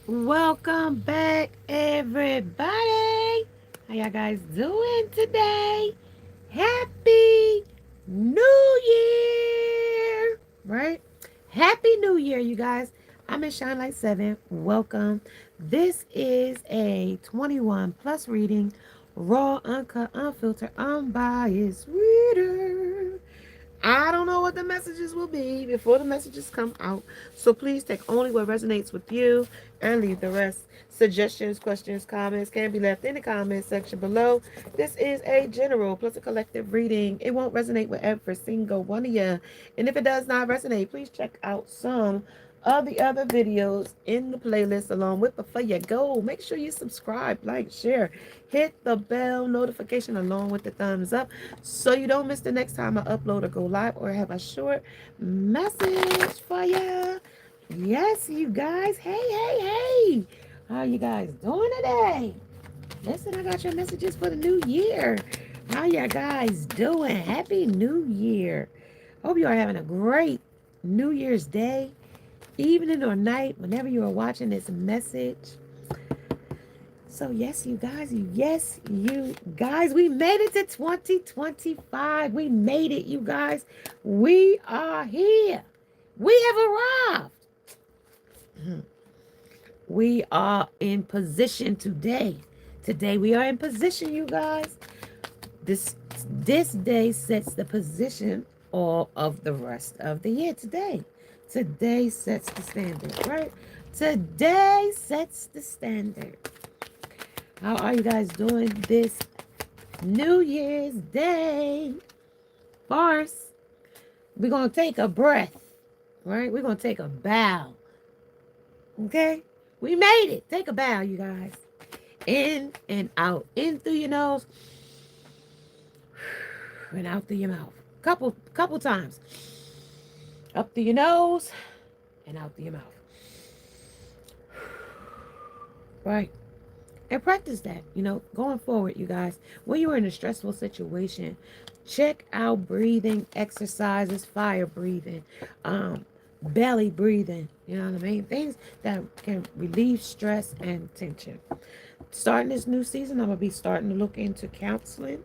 Welcome back, everybody. How y'all guys doing today? Happy New Year! Right? Happy New Year, you guys. I'm in Shine Light 7. Welcome. This is a 21 plus reading, raw, uncut, unfiltered, unbiased reader. I don't know what the messages will be before the messages come out. So please take only what resonates with you and leave the rest. Suggestions, questions, comments can be left in the comment section below. This is a general plus a collective reading. It won't resonate with every single one of you. And if it does not resonate, please check out some of the other videos in the playlist along with. Before you go, make sure you subscribe, like, share, hit the bell notification along with the thumbs up so you don't miss the next time I upload or go live or have a short message for you. Yes, you guys. Hey. How you guys doing today? Listen, I got your messages for the new year. How you guys doing? Happy New Year. Hope you are having a great New Year's Day, evening or night, whenever you are watching this message. So yes, you guys, we made it to 2025. We made it, you guys. We are here. We have arrived. We are in position today. Today we are in position, you guys. This day sets the position of the rest of the year. Today sets the standard, right? Today sets the standard. How are you guys doing this New Year's Day? First, we're going to take a breath, right? We're going to take a bow, okay? We made it. Take a bow, you guys. In and out. In through your nose and out through your mouth. Couple times. Up through your nose and out through your mouth. Right? And practice that, going forward, you guys. When you're in a stressful situation, check out breathing exercises, fire breathing, belly breathing, you know what I mean? Things that can relieve stress and tension. Starting this new season, I'm going to be starting to look into counseling.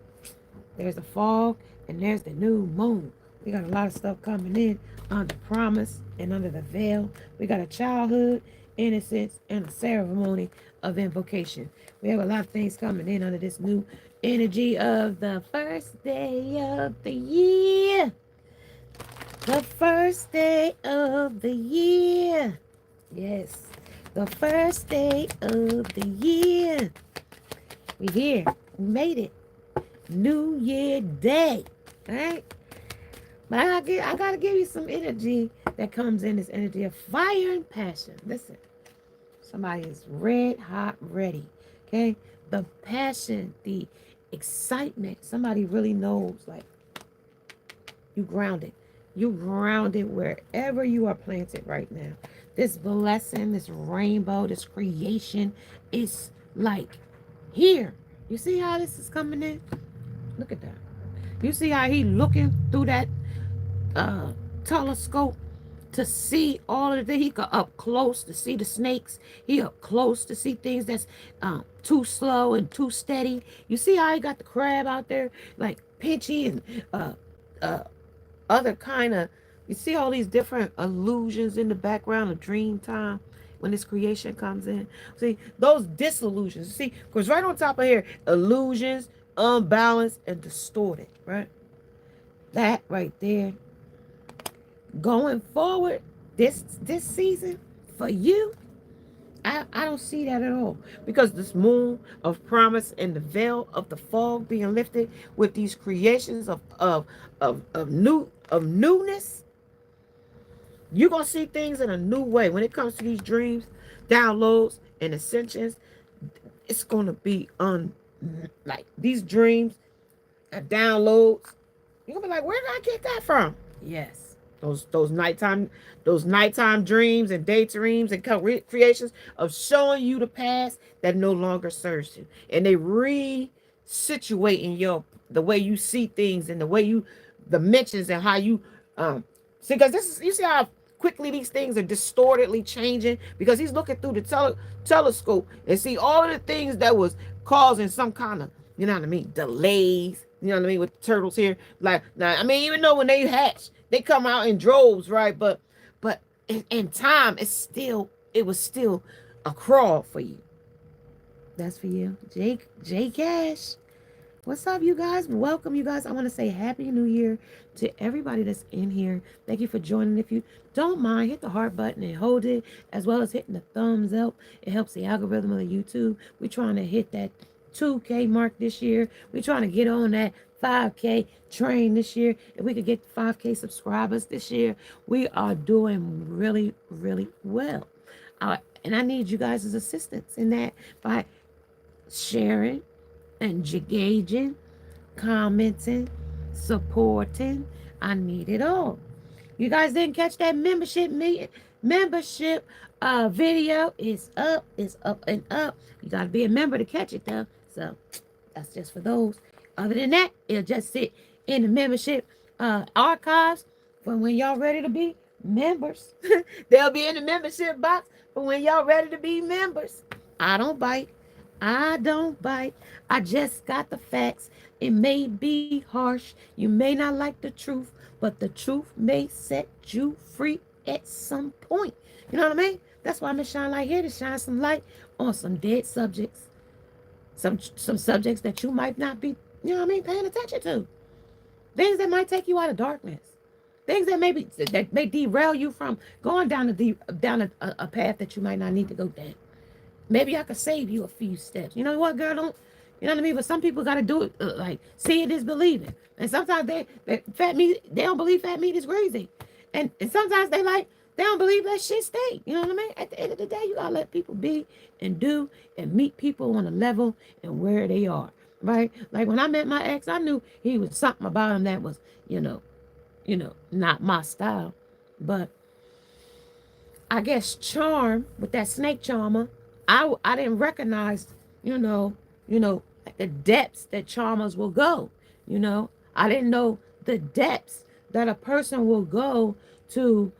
There's the fog and there's the new moon. We got a lot of stuff coming in under promise and under the veil. We got a childhood, innocence, and a ceremony of invocation. We have a lot of things coming in under this new energy of the first day of the year. The first day of the year. Yes. The first day of the year. We here. We made it. New Year Day. All right? But I gotta give you some energy that comes in, this energy of fire and passion. Listen. Somebody is red hot ready. Okay? The passion, the excitement. Somebody really knows, like, you grounded. You grounded wherever you are planted right now. This blessing, this rainbow, this creation is like here. You see how this is coming in? Look at that. You see how he looking through that telescope to see all of the things. He got up close to see the snakes. He up close to see things that's too slow and too steady. You see how he got the crab out there, like pitchy and other kind of. You see all these different illusions in the background of dream time when this creation comes in. See those disillusions. See, because right on top of here, illusions, unbalanced, and distorted. Right, that right there. Going forward, this season for you, I don't see that at all, because this moon of promise and the veil of the fog being lifted with these creations of newness, you're gonna see things in a new way when it comes to these dreams, downloads, and ascensions. It's gonna be like these dreams and downloads. You're gonna be like, where did I get that from? Yes. Those nighttime dreams and daydreams and creations of showing you the past that no longer serves you, and they resituating the way you see things and the way you dimensions and how you see, because this is, you see how quickly these things are distortedly changing, because he's looking through the telescope and see all of the things that was causing some kind of, you know what I mean, delays, you know what I mean, with the turtles here. Like, now, I mean, even though when they hatch, they come out in droves, right? But in time, it was still a crawl for you. That's for you. J Cash. What's up, you guys? Welcome, you guys. I want to say Happy New Year to everybody that's in here. Thank you for joining. If you don't mind, hit the heart button and hold it, as well as hitting the thumbs up. It helps the algorithm of the YouTube. We're trying to hit that 2K mark this year. We're trying to get on that 5K train this year. If we could get 5K subscribers this year, we are doing really, really well. And I need you guys' assistance in that by sharing, engaging, commenting, supporting. I need it all. You guys didn't catch that membership video. It's up and up. You got to be a member to catch it though. So that's just for those. Other than that, it'll just sit in the membership archives for when y'all ready to be members. They'll be in the membership box for when y'all ready to be members. I don't bite. I just got the facts. It may be harsh. You may not like the truth, but the truth may set you free at some point. You know what I mean? That's why I'm gonna shine light here, to shine some light on some dead subjects. Some subjects that you might not be, you know what I mean, paying attention to. Things that might take you out of darkness. Things that may derail you from going down a path that you might not need to go down. Maybe I could save you a few steps. You know what, girl? Don't, you know what I mean? But some people got to do it like seeing is believing. And sometimes they don't believe fat meat is crazy. And sometimes they don't believe that shit stink. You know what I mean? At the end of the day, you got to let people be and do and meet people on a level and where they are. Right? Like when I met my ex, I knew he was something about him that was, you know, not my style. But I guess charm, with that snake charmer, I didn't recognize, you know, the depths that charmers will go. You know, I didn't know the depths that a person will go to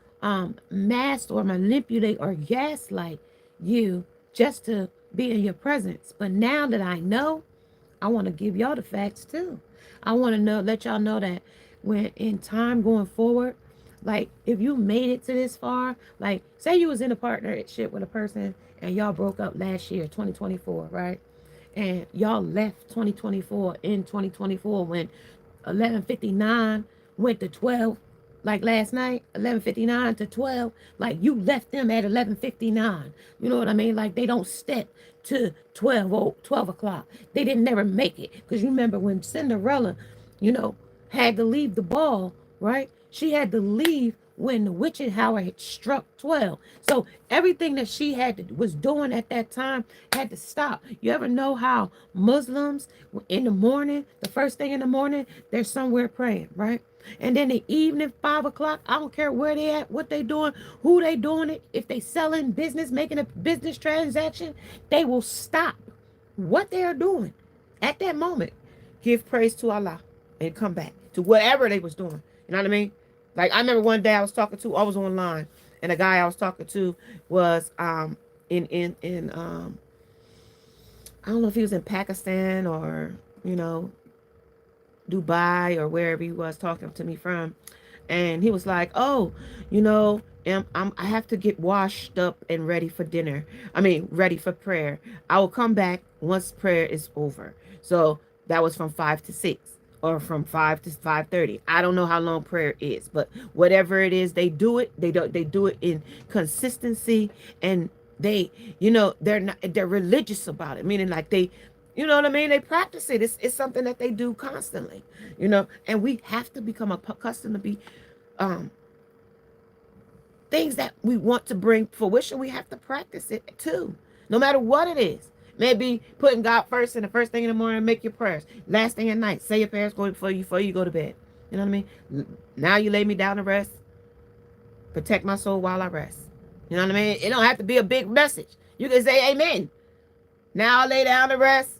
mask or manipulate or gaslight you just to be in your presence. But now that I know, I want to give y'all the facts too. I want to let y'all know that when in time going forward, like if you made it to this far, like say you was in a partnership with a person and y'all broke up last year, 2024, right? And y'all left 2024 in 2024 when 11:59 went to 12, like last night, 11:59 to 12, like you left them at 11:59. You know what I mean? Like they don't step to 12 o'clock. They didn't never make it. Because you remember when Cinderella, had to leave the ball, right? She had to leave when the witching hour had struck 12. So everything that she was doing at that time had to stop. You ever know how Muslims in the morning, the first thing in the morning, they're somewhere praying, right? And then the evening, 5 o'clock, I don't care where they at, what they doing, who they doing it, if they selling business, making a business transaction, they will stop what they are doing at that moment. Give praise to Allah and come back to whatever they was doing. You know what I mean? Like I remember one day I was online, and the guy I was talking to was in I don't know if he was in Pakistan or Dubai or wherever he was talking to me from, and he was like, "Oh, I have to get washed up and ready for dinner. I mean, ready for prayer. I will come back once prayer is over." So that was from 5 to 6. Or from 5 to 5:30. I don't know how long prayer is, but whatever it is, they do it. They do it in consistency, and they're religious about it. Meaning, like they, you know what I mean? They practice it. It's something that they do constantly. And we have to become accustomed to be things that we want to bring fruition. We have to practice it too, no matter what it is. Maybe putting God first and the first thing in the morning, make your prayers. Last thing at night, say your prayers before you go to bed. You know what I mean? Now you lay me down to rest. Protect my soul while I rest. You know what I mean? It don't have to be a big message. You can say amen. Now I lay down to rest.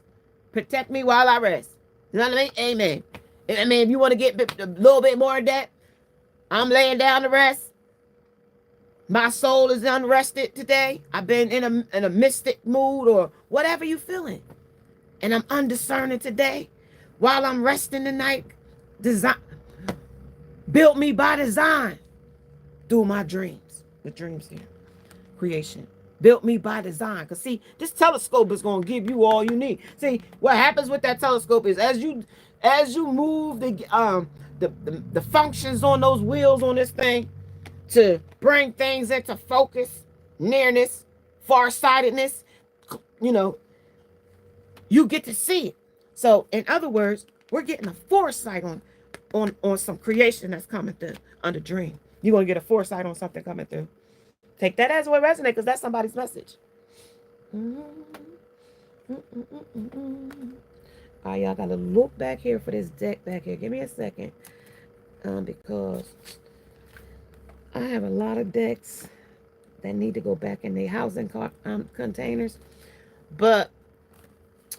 Protect me while I rest. You know what I mean? Amen. I mean, if you want to get a little bit more of that, I'm laying down to rest. My soul is unrested today. I've been in a mystic mood or whatever you feeling. And I'm undiscerning today. While I'm resting tonight, design built me by design through my dreams. The dreams here. Creation. Built me by design. Because see, this telescope is going to give you all you need. See, what happens with that telescope is as you move the functions on those wheels on this thing to bring things into focus, nearness, farsightedness, you know, you get to see it. So, in other words, we're getting a foresight on some creation that's coming through under dream. You're going to get a foresight on something coming through. Take that as what resonates because that's somebody's message. All right, y'all got to look back here for this deck back here. Give me a second because I have a lot of decks that need to go back in their housing containers, but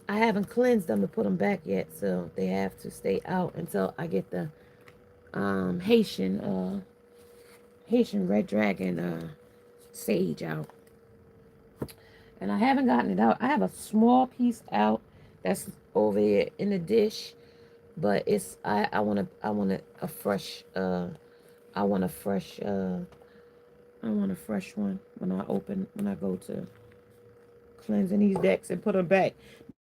I haven't cleansed them to put them back yet, so they have to stay out until I get the Haitian Red Dragon sage out. And I haven't gotten it out. I have a small piece out that's over here in the dish, but it's I want a fresh one when I go to cleansing these decks and put them back.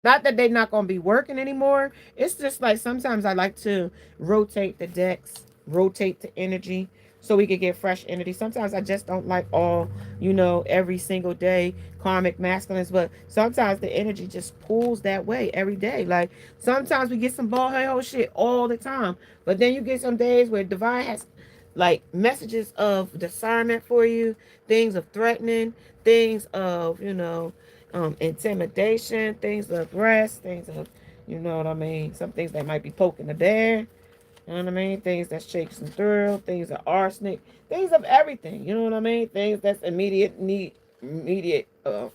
Not that they're not going to be working anymore. It's just like sometimes I like to rotate the decks, rotate the energy so we could get fresh energy. Sometimes I just don't like all, every single day karmic masculines, but sometimes the energy just pulls that way every day. Like sometimes we get some ball head whole shit all the time, but then you get some days where divine has like messages of discernment for you, things of threatening, things of, intimidation, things of rest, things of, some things that might be poking the bear, you know what I mean, things that shakes and thrill, things of arsenic, things of everything, you know what I mean, things that's immediate to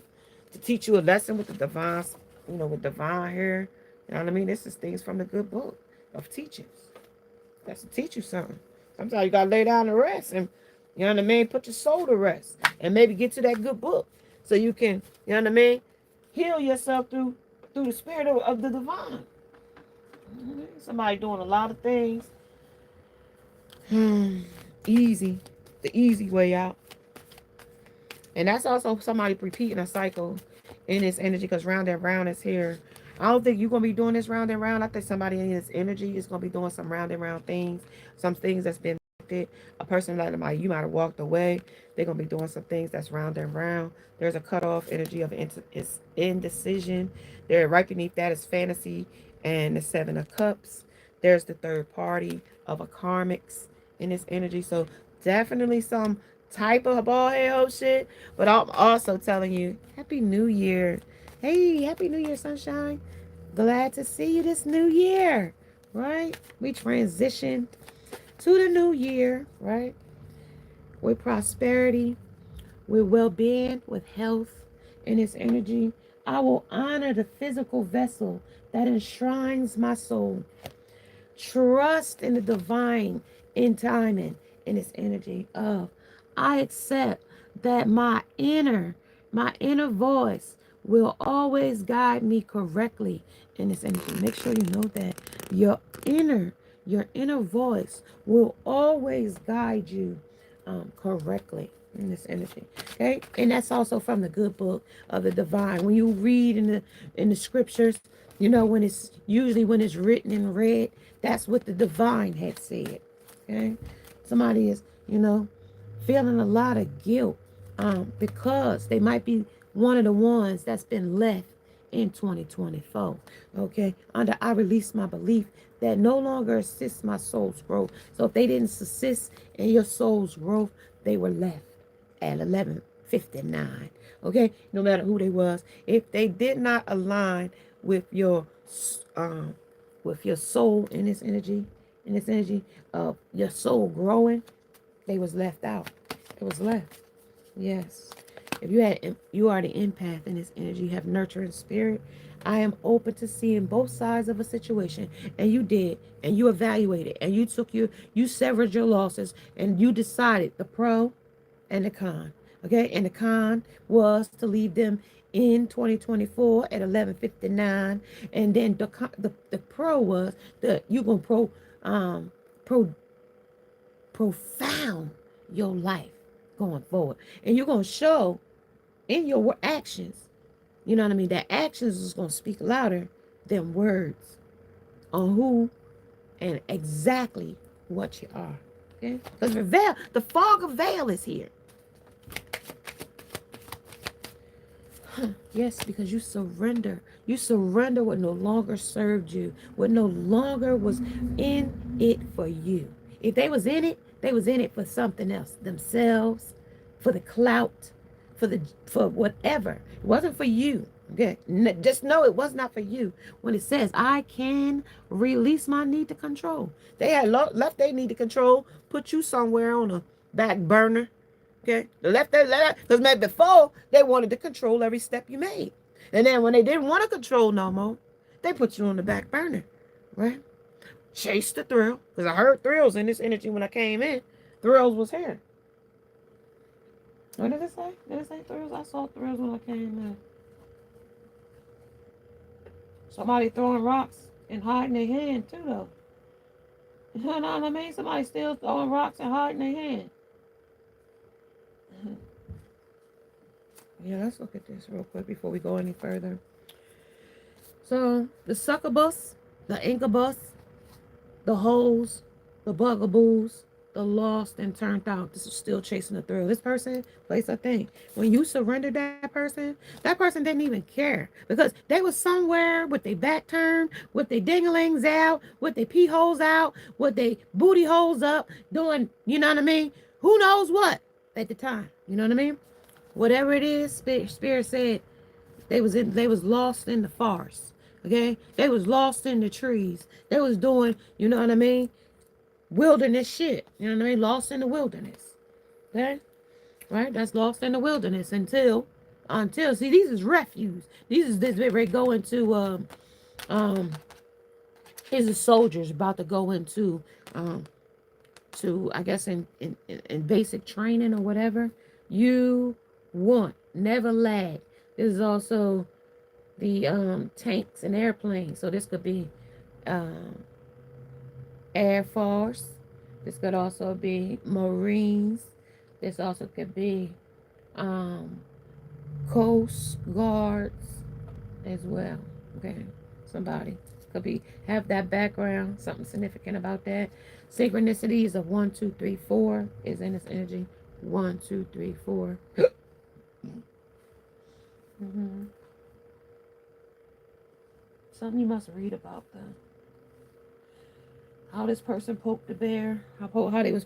teach you a lesson with the divine, with divine here, you know what I mean. This is things from the good book of teachings that's to teach you something. Sometimes you gotta lay down and rest and, you know what I mean, put your soul to rest and maybe get to that good book so you can, you know what I mean, heal yourself through the spirit of the divine. Somebody doing a lot of things easy, the easy way out. And that's also somebody repeating a cycle in this energy because round and round is here. I don't think you're going to be doing this round and round. I think somebody in this energy is going to be doing some round and round things. Some things that's been a person like you might have walked away. They're going to be doing some things that's round and round. There's a cutoff energy of indecision. There, right beneath that is fantasy and the 7 of cups. There's the third party of a karmics in this energy. So definitely some type of ball head shit. But I'm also telling you, Happy New Year. Hey, Happy New Year, sunshine. Glad to see you this new year, right? We transitioned to the new year, right? With prosperity, with well-being, with health in its energy. I will honor the physical vessel that enshrines my soul. Trust in the divine in timing in its energy of I accept that my inner voice will always guide me correctly in this energy. Make sure you know that your inner voice will always guide you correctly in this energy. Okay, and that's also from the good book of the divine. When you read in the scriptures, when it's usually when it's written in red, that's what the divine had said. Okay, somebody is feeling a lot of guilt because they might be one of the ones that's been left in 2024. Okay, under I release my belief that no longer assists my soul's growth. So if they didn't assist in your soul's growth, they were left at 11:59. Okay, no matter who they was, if they did not align with your soul in this energy of your soul growing, they was left out. It was left. Yes. If you are the empath in this energy, you have nurturing spirit. I am open to seeing both sides of a situation, and you did, and you evaluated, and you severed your losses, and you decided the pro and the con. Okay, and the con was to leave them in 2024 at 11:59, and then the pro was that you're gonna pro profound your life going forward, and you're gonna show in your actions. You know what I mean? That actions is gonna speak louder than words on who and exactly what you are. Okay, because the fog of veil is here. Yes, because you surrender. You surrender what no longer served you, what no longer was in it for you. If they was in it, they was in it for something else, themselves, for the clout, for whatever. It wasn't for you. Okay, just know it was not for you. When it says, "I can release my need to control," they had left their need to control, put you somewhere on a back burner. Okay, they left that because maybe before they wanted to control every step you made, and then when they didn't want to control no more, they put you on the back burner, right? Chase the thrill, because I heard thrills in this energy when I came in. Thrills was here. What did it say? Did it say thrills? I saw thrills when I came in. Somebody throwing rocks and hiding their hand too, though. You know what I mean? Somebody still throwing rocks and hiding their hand. Yeah, let's look at this real quick before we go any further. So, the succubus, the incubus, the hoes, the bugaboos, the lost and turned out. This is still chasing the thrill. This person plays a thing. When you surrendered that person didn't even care because they was somewhere with their back turned, with their dinglings out, with their pee holes out, with their booty holes up, doing, you know what I mean? Who knows what at the time? You know what I mean? Whatever it is, Spirit said they was lost in the forest. Okay? They was lost in the trees. They was doing, you know what I mean? Wilderness shit. You know what I mean? Lost in the wilderness. Okay? Right? That's lost in the wilderness until see, these is refuge. These is this ready go into these are soldiers about to go into to I guess in basic training or whatever. You want, never lag. This is also the tanks and airplanes. So this could be Air Force. This could also be Marines. This also could be Coast Guards as well. Okay, somebody could be have that background, something significant about that. Synchronicities of 1, 2, 3, 4 is in this energy. 1, 2, 3, 4. Something you must read about them. How this person poked the bear. How they was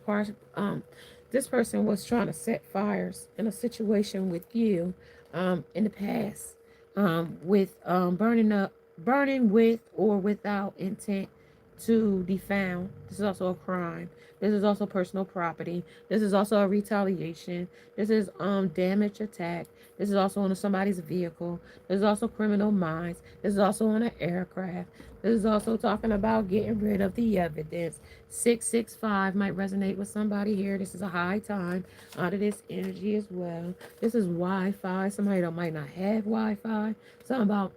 this person was trying to set fires in a situation with you in the past with burning with or without intent to defile. This is also a crime. This is also personal property. This is also a retaliation. This is damage attack. This is also on somebody's vehicle. This is also criminal minds. This is also on an aircraft. This is also talking about getting rid of the evidence. 665 might resonate with somebody here. This is a high time out of this energy as well. This is Wi-Fi. Somebody that might not have Wi-Fi. Something about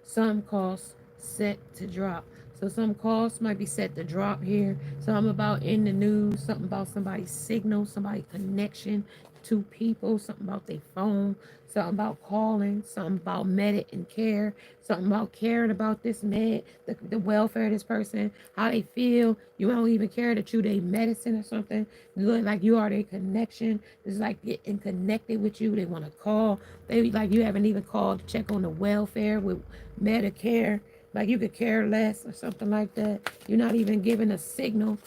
some costs set to drop. So some costs might be set to drop here. Something about in the news. Something about somebody's signal. Somebody's connection to people. Something about their phone. Something about calling. Something about med and care. Something about caring about this med, the welfare of this person. How they feel. You don't even care that you they medicine or something. You look like you are their connection. It's like getting connected with you. They want to call. They like you haven't even called to check on the welfare with Medicare. Like you could care less or something like that. You're not even giving a signal.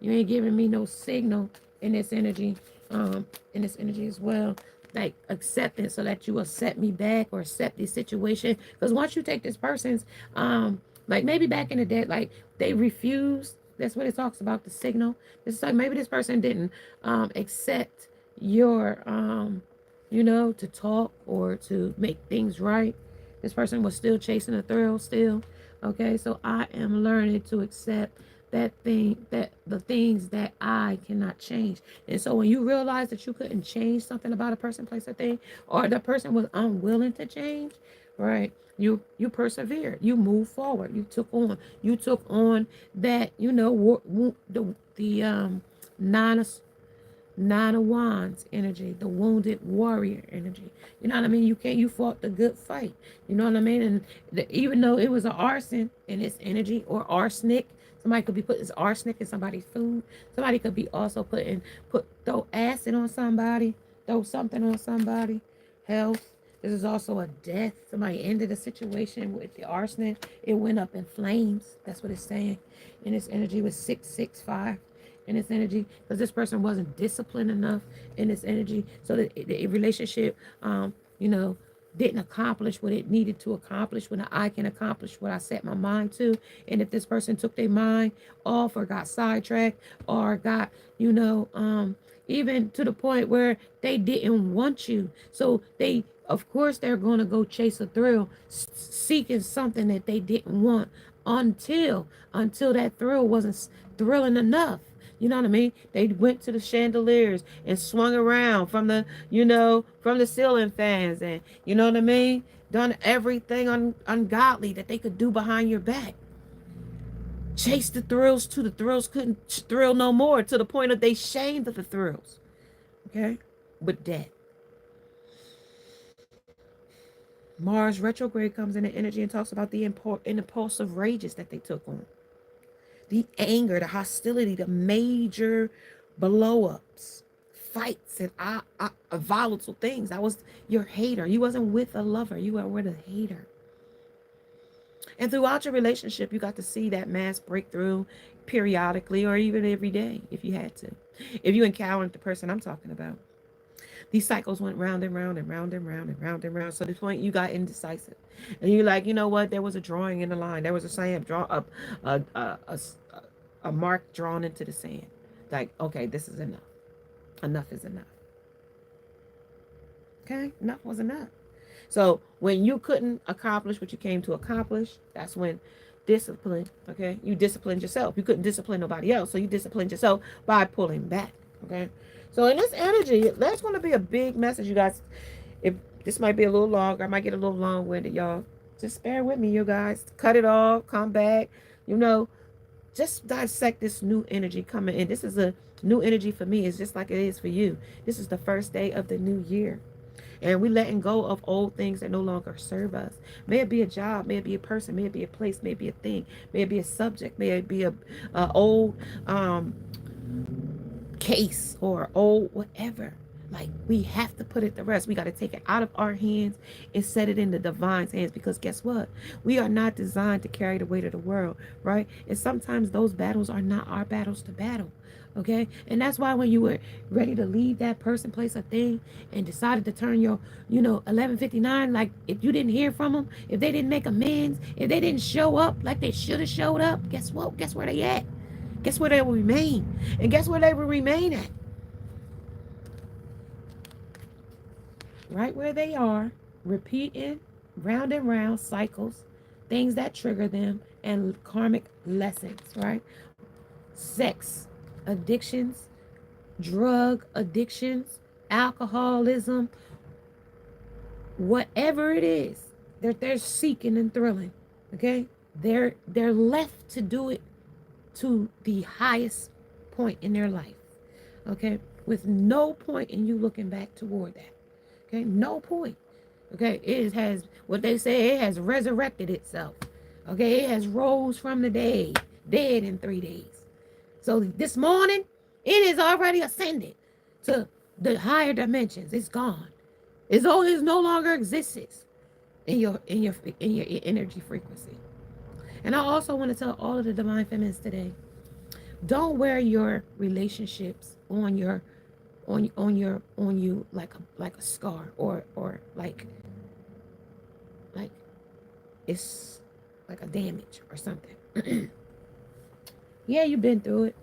You ain't giving me no signal in this energy. In this energy as well. Like acceptance so that you accept me back or accept this situation. Because once you take this person's like maybe back in the day, like they refused. That's what it talks about, the signal. It's like maybe this person didn't accept your you know, to talk or to make things right. This person was still chasing a thrill still. Okay, so I am learning to accept the things that I cannot change. And so when you realize that you couldn't change something about a person, place, or thing, or the person was unwilling to change, right? You persevered. You moved forward. You took on that, the Nine of Wands energy, the wounded warrior energy. You know what I mean? You fought the good fight. You know what I mean? And even though it was an arson in its energy, or arsenic, somebody could be putting arsenic in somebody's food. Somebody could be also throw acid on somebody, throw something on somebody. Health. This is also a death. Somebody ended a situation with the arsenic. It went up in flames. That's what it's saying. And its energy was 665 in its energy, because this person wasn't disciplined enough in its energy, so that the relationship didn't accomplish what it needed to accomplish, when I can accomplish what I set my mind to. And if this person took their mind off, or got sidetracked, or got even to the point where they didn't want you, so they, of course, they're going to go chase a thrill, seeking something that they didn't want, until that thrill wasn't thrilling enough. You know what I mean? They went to the chandeliers and swung around from the ceiling fans, and you know what I mean? Done everything ungodly that they could do behind your back. Chase the thrills till the thrills couldn't thrill no more, to the point of they shamed of the thrills. Okay? With death. Mars retrograde comes in the energy and talks about the impulsive rages that they took on. The anger, the hostility, the major blow-ups, fights, and volatile things. That was your hater. You wasn't with a lover. You were with a hater. And throughout your relationship, you got to see that mass breakthrough periodically, or even every day if you had to. If you encountered the person I'm talking about. These cycles went round and round and round and round and round and round. So at this point, you got indecisive. And you're like, you know what? There was a drawing in the line. There was a sand draw up, a mark drawn into the sand. Like, okay, this is enough. Enough is enough. Okay? Enough was enough. So when you couldn't accomplish what you came to accomplish, that's when discipline, okay? You disciplined yourself. You couldn't discipline nobody else. So you disciplined yourself by pulling back, okay? So in this energy, that's going to be a big message, you guys. If this might be a little longer, I might get a little long-winded, y'all. Just bear with me, you guys. Cut it off, come back. Just dissect this new energy coming in. This is a new energy for me. It's just like it is for you. This is the first day of the new year. And we letting go of old things that no longer serve us. May it be a job, may it be a person, may it be a place, may it be a thing, may it be a subject, may it be a old case, or old whatever. Like, we have to put it to rest. We got to take it out of our hands and set it in the divine's hands, because guess what? We are not designed to carry the weight of the world, right? And sometimes those battles are not our battles to battle. Okay? And that's why when you were ready to leave that person, place, or thing, and decided to turn your 11:59, like, if you didn't hear from them, if they didn't make amends, if they didn't show up like they should have showed up, guess what? Guess where they at? Guess where they will remain? And guess where they will remain at? Right where they are, repeating round and round cycles, things that trigger them, and karmic lessons, right? Sex addictions, drug addictions, alcoholism, whatever it is that they're seeking and thrilling, okay? They're left to do it to the highest point in their life, okay? With no point in you looking back toward that, okay? No point, okay? It has, what they say, it has resurrected itself, okay? It has rose from the dead in 3 days. So this morning, it is already ascended to the higher dimensions. It's gone. It no longer exists in your energy frequency. And I also want to tell all of the divine feminines today, don't wear your relationships on you like a scar, or like it's like a damage or something. Yeah, you've been through it,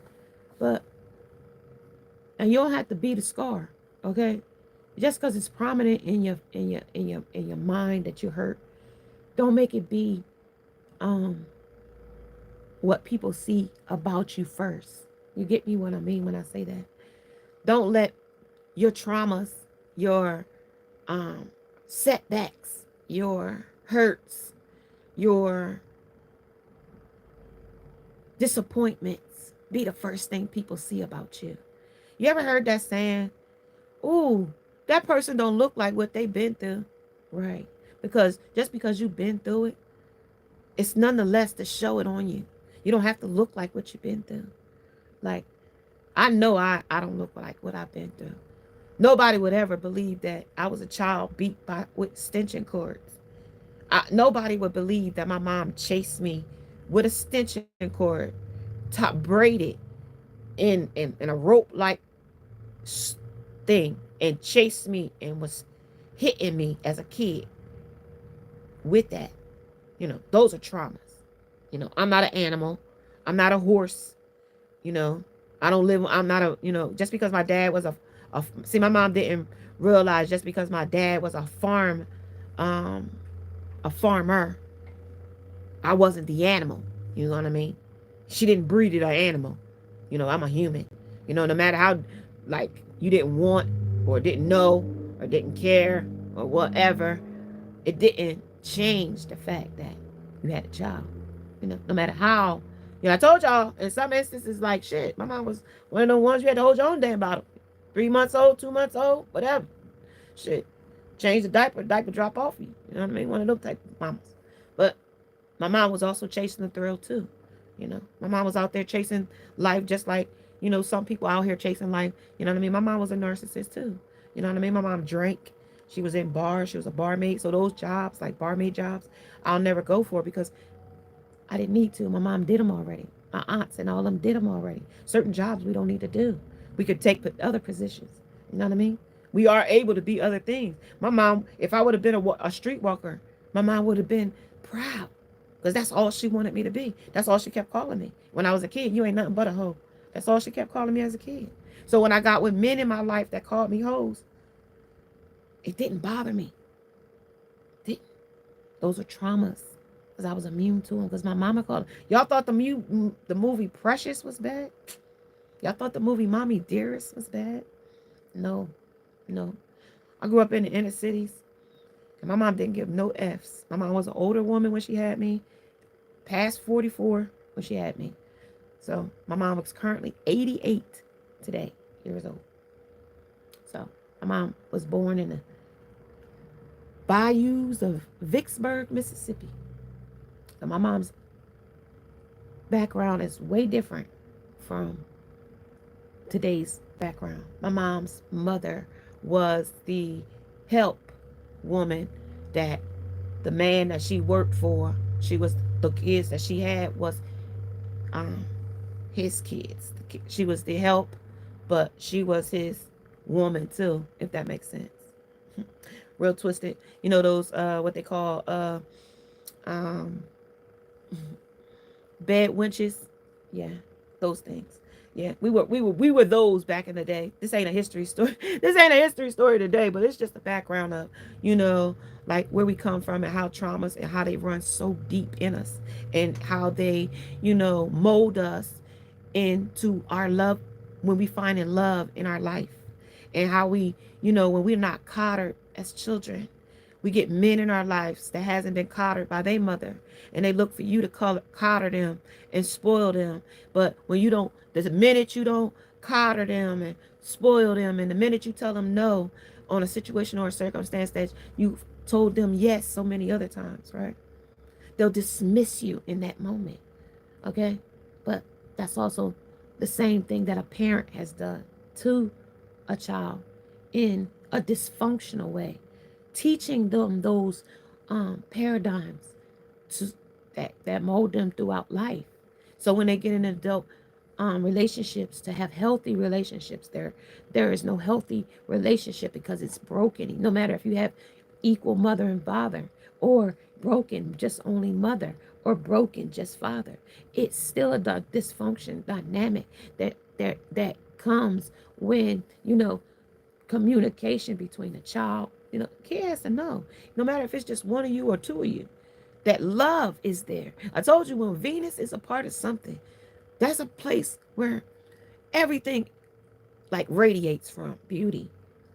and you don't have to be the scar, okay? Just because it's prominent in your mind that you hurt, don't make it be what people see about you first. You get me what I mean when I say that? Don't let your traumas, your setbacks, your hurts, your disappointments be the first thing people see about you. You ever heard that saying, ooh, that person don't look like what they've been through? Right. Because just because you've been through it, it's nonetheless to show it on you. You don't have to look like what you've been through. Like, I know I don't look like what I've been through. Nobody would ever believe that I was a child beat by with extension cords. Nobody would believe that my mom chased me with a extension cord, top braided in a rope like thing, and chased me and was hitting me as a kid with that. Those are traumas. I'm not an animal. I'm not a horse. You know, I don't live. I'm not a. Just because my dad was see, my mom didn't realize just because my dad was um, a farmer, I wasn't the animal. You know what I mean? She didn't breed it an animal. I'm a human. No matter how, like, you didn't want or didn't know or didn't care or whatever, it didn't change the fact that you had a child. No matter how. I told y'all in some instances, like, shit, my mom was one of the ones you had to hold your own damn bottle. 3 months old, 2 months old, whatever. Shit. Change the diaper drop off you. You know what I mean? One of those type of mamas. But my mom was also chasing the thrill too. My mom was out there chasing life just like, some people out here chasing life. You know what I mean? My mom was a narcissist too. You know what I mean? My mom drank. She was in bars. She was a barmaid. So those jobs, like barmaid jobs, I'll never go for because I didn't need to. My mom did them already. My aunts and all of them did them already. Certain jobs we don't need to do. We could take other positions. You know what I mean? We are able to be other things. My mom, if I would have been a streetwalker, my mom would have been proud because that's all she wanted me to be. That's all she kept calling me. When I was a kid, you ain't nothing but a hoe. That's all she kept calling me as a kid. So when I got with men in my life that called me hoes, it didn't bother me. Those are traumas because I was immune to them because my mama called. Y'all thought the movie Precious was bad? Y'all thought the movie Mommy Dearest was bad? No. I grew up in the inner cities, and my mom didn't give no F's. My mom was an older woman when she had me, past 44 when she had me. So my mom was currently 88 today, years old. So my mom was born in the bayous of Vicksburg, Mississippi. So my mom's background is way different from today's background. My mom's mother was the help woman that the man that she worked for, the kids that she had was his kids. She was the help, but she was his woman too, if that makes sense. Real twisted. Those what they call bed winches. Yeah, those things. Yeah, we were those back in the day. This ain't a history story. This ain't a history story today, but it's just the background of, like where we come from and how traumas and how they run so deep in us and how they, mold us into our love when we find in love in our life, and how we, when we're not coddled as children, we get men in our lives that hasn't been coddled by their mother, and they look for you to coddle them and spoil them. But when you don't, the minute you don't coddle them and spoil them, and the minute you tell them no on a situation or a circumstance that you told them yes so many other times, right? They'll dismiss you in that moment. Okay? But that's also the same thing that a parent has done to a child in a dysfunctional way, teaching them those paradigms that mold them throughout life. So when they get in adult relationships, to have healthy relationships, there is no healthy relationship because it's broken. No matter if you have equal mother and father, or broken just only mother, or broken just father, it's still a dysfunction dynamic that comes when communication between a child. Kid has to know, no matter if it's just one of you or two of you, That love is there. I told you when Venus is a part of something, that's a place where everything like radiates from beauty,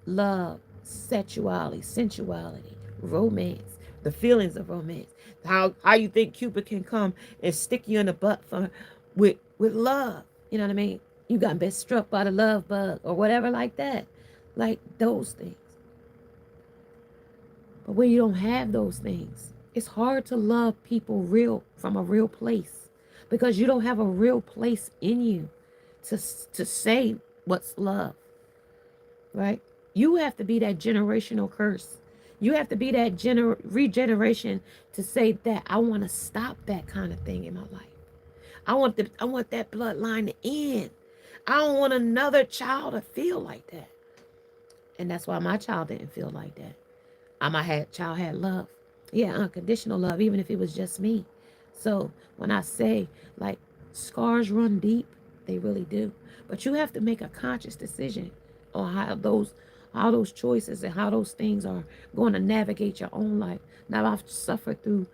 love, sexuality, sensuality, romance, the feelings of romance. How you think Cupid can come and stick you in the butt for with love. You know what I mean? You got been struck by the love bug or whatever like that. Like those things. But when you don't have those things, it's hard to love people real from a real place because you don't have a real place in you to say what's love, right? You have to be that generational curse. You have to be that regeneration to say that I want to stop that kind of thing in my life. I want that bloodline to end. I don't want another child to feel like that. And that's why my child didn't feel like that. My child had love. Yeah, unconditional love, even if it was just me. So when I say like scars run deep, they really do. But you have to make a conscious decision on how those choices and how those things are going to navigate your own life. Now I've suffered through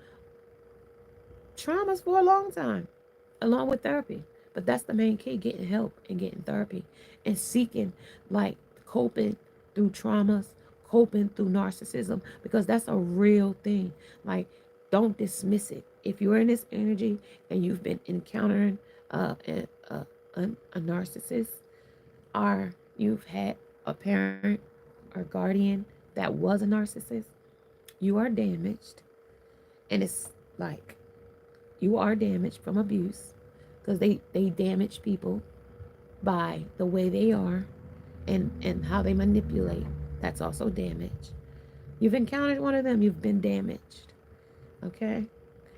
traumas for a long time, along with therapy. But that's the main key, getting help and getting therapy and seeking like coping through traumas, coping through narcissism, because that's a real thing. Like, don't dismiss it. If you're in this energy and you've been encountering a narcissist, or you've had a parent or guardian that was a narcissist, you are damaged. And it's like you are damaged from abuse because they damage people by the way they are and how they manipulate. That's also damage. You've encountered one of them, you've been damaged. Okay?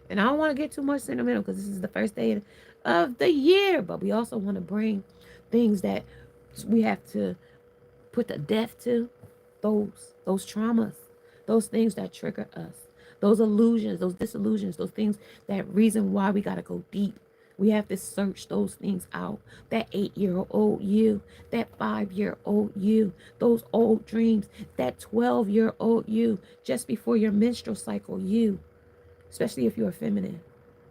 And I don't want to get too much sentimental because this is the first day of the year, but we also want to bring things that we have to put the death to, those traumas, those things that trigger us, those illusions, those disillusions, those things, that reason why we got to go deep. We have to search those things out. That 8-year-old you, that 5-year-old you, those old dreams, that 12-year-old you, just before your menstrual cycle you, especially if you're feminine.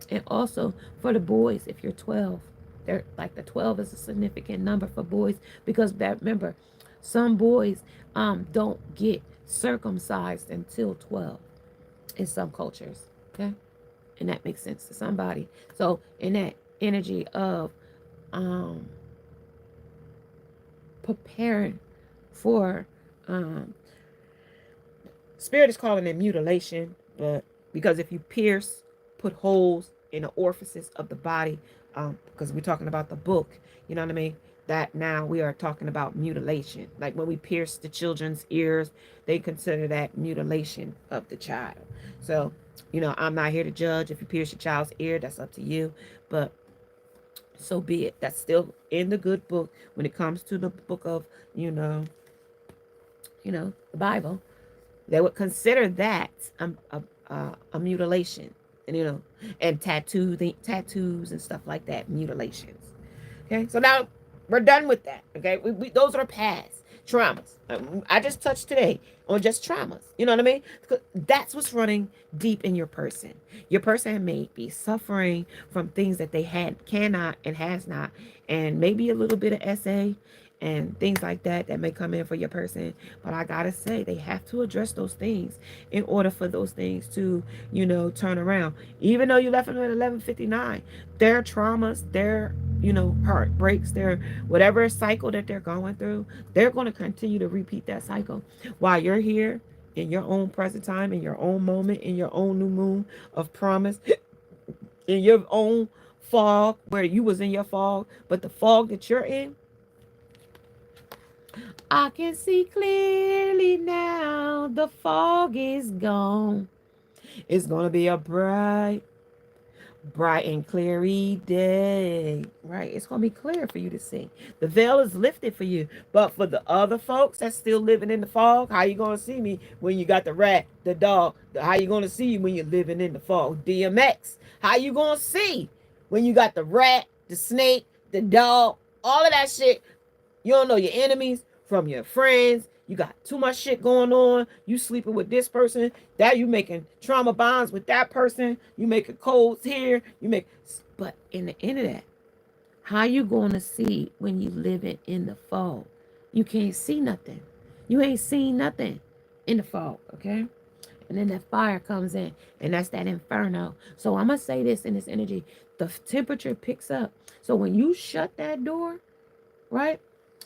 And also for the boys, if you're 12, they're like the 12 is a significant number for boys because remember, some boys don't get circumcised until 12 in some cultures. Okay? And that makes sense to somebody. So in that energy of preparing for spirit is calling it mutilation, but because if you pierce, put holes in the orifices of the body, because we're talking about the book, you know what I mean? That now we are talking about mutilation. Like when we pierce the children's ears, they consider that mutilation of the child. So, you know, I'm not here to judge. If you pierce your child's ear, that's up to you. But so be it. That's still in the good book when it comes to the book of, the Bible. They would consider that a mutilation, and tattoos and stuff like that, mutilations. Okay, so now we're done with that. Okay, those are past traumas. I just touched today on just traumas. You know what I mean? That's what's running deep in your person. Your person may be suffering from things that they cannot and has not, and maybe a little bit of SA and things like that may come in for your person. But I gotta say, they have to address those things in order for those things to, turn around. Even though you left them at 11:59, their traumas, their, heartbreaks, their whatever cycle that they're going through, they're going to continue to repeat that cycle while you're here in your own present time, in your own moment, in your own new moon of promise, in your own fog where you was in your fog, but the fog that you're in, I can see clearly now. The fog is gone. It's going to be a bright and cleary day. Right? It's going to be clear for you to see. The veil is lifted for you. But for the other folks that's still living in the fog, how you going to see me when you got the rat, the dog? How you going to see you when you're living in the fog? DMX. How you going to see when you got the rat, the snake, the dog, all of that shit? You don't know your enemies from your friends. You got too much shit going on. You sleeping with this person. That you making trauma bonds with that person. You making codes here. But in the end of that, how you going to see when you living in the fog? You can't see nothing. You ain't seen nothing in the fog, okay? And then that fire comes in, and that's that inferno. So I'm going to say this in this energy. The temperature picks up. So when you shut that door, right,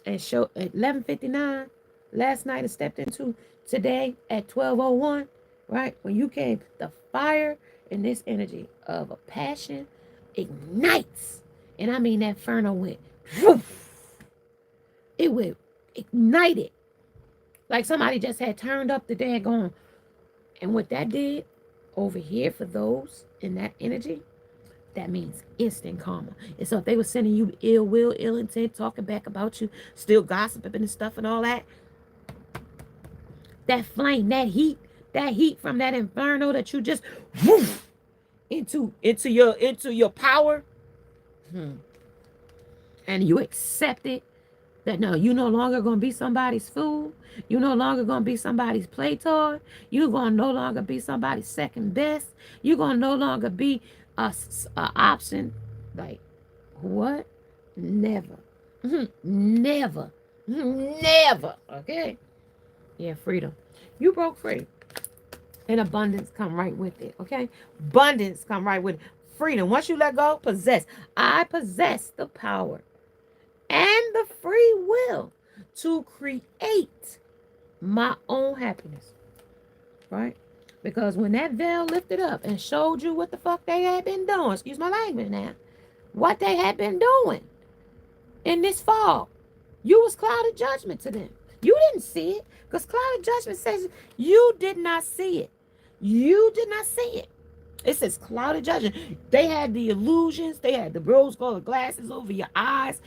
and show at 11:59 last night and stepped into today at 12:01, right, when you came, the fire in this energy of a passion ignites. And I mean that inferno went, woof, it went ignited. Like somebody just had turned up the daggone. And what that did over here for those in that energy, that means instant karma. And so if they were sending you ill will, ill intent, talking back about you, still gossiping and stuff and all that, that flame, that heat from that inferno that you just woof, into your power, and you accept it. That no, you no longer going to be somebody's fool. You no longer going to be somebody's play toy. You're going to no longer be somebody's second best. You're going to no longer be a option. Like, what? Never. Never. Never. Okay? Yeah, freedom. You broke free. And abundance come right with it. Okay? Abundance come right with it. Freedom. Once you let go, possess. I possess the power and the free will to create my own happiness, right? Because when that veil lifted up and showed you what the fuck they had been doing, excuse my language now, what they had been doing in this fall, you was clouded judgment to them. You didn't see it, because clouded judgment says you did not see it. You did not see it. It says clouded judgment. They had the illusions. They had the rose-colored glasses over your eyes.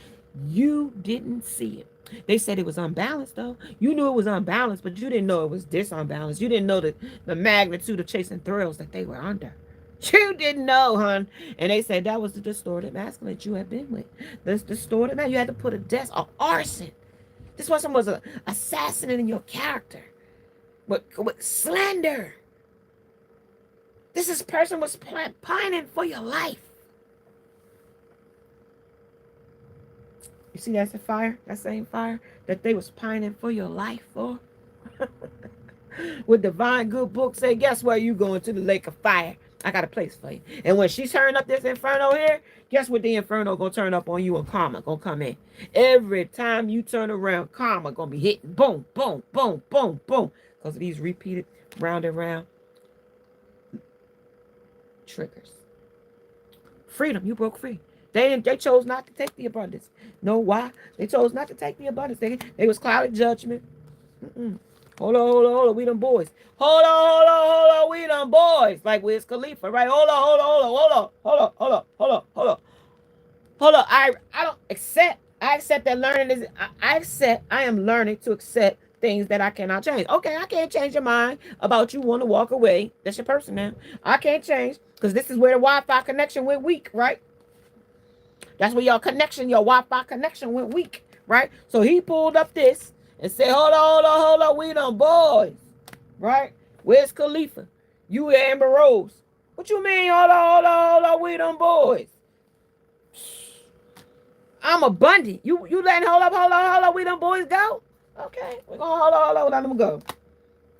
You didn't see it. They said it was unbalanced, though. You knew it was unbalanced, but you didn't know it was unbalanced. You didn't know the magnitude of chasing thrills that they were under. You didn't know, hon. And they said that was the distorted masculine that you had been with. This distorted man, you had to put a arson. This person was assassinating your character with slander. This person was pining for your life. You see, that's the fire, that same fire that they was pining for your life for. With divine good book say, guess where you going? To the lake of fire. I got a place for you. And when she turned up this inferno here, guess what the inferno gonna turn up on you, and karma gonna come in. Every time you turn around, karma gonna be hitting. Boom, boom, boom, boom, boom. Because of these repeated round and round triggers. Freedom, you broke free. They chose not to take the abundance. Know why? They chose not to take the abundance. They was clouded judgment. Hold on, we them boys. Hold on, we them boys. Like Wiz Khalifa, right? Hold on. I don't accept. I accept that learning is. I am learning to accept things that I cannot change. Okay, I can't change your mind about you want to walk away. That's your person now. I can't change, because this is where the Wi-Fi connection went weak, right? That's where your Wi-Fi connection went weak, right? So he pulled up this and said, hold on, we them boys, right? Where's Khalifa? You Amber Rose. What you mean, hold on, we them boys? I'm abundant. You letting hold up, we them boys go? Okay, we're going to hold on, let them go.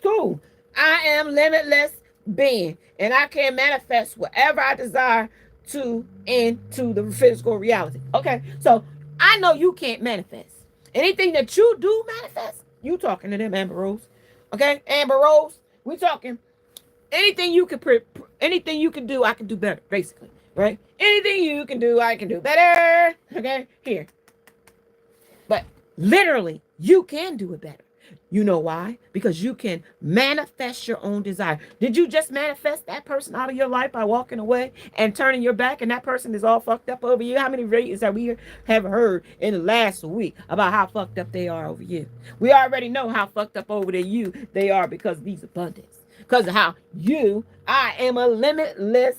Cool. I am limitless being, and I can manifest whatever I desire to into the physical reality. Okay, so I know you can't manifest. Anything that you do manifest, you talking to them, Amber Rose. Okay, Amber Rose, we talking. Anything you can do, I can do better, basically, right? Anything you can do, I can do better. Okay, here. But literally, you can do it better. You know why? Because you can manifest your own desire. Did you just manifest that person out of your life by walking away and turning your back, and that person is all fucked up over you? How many ratings that we have heard in the last week about how fucked up they are over you? We already know how fucked up over they are because of these abundance. Because of how I am a limitless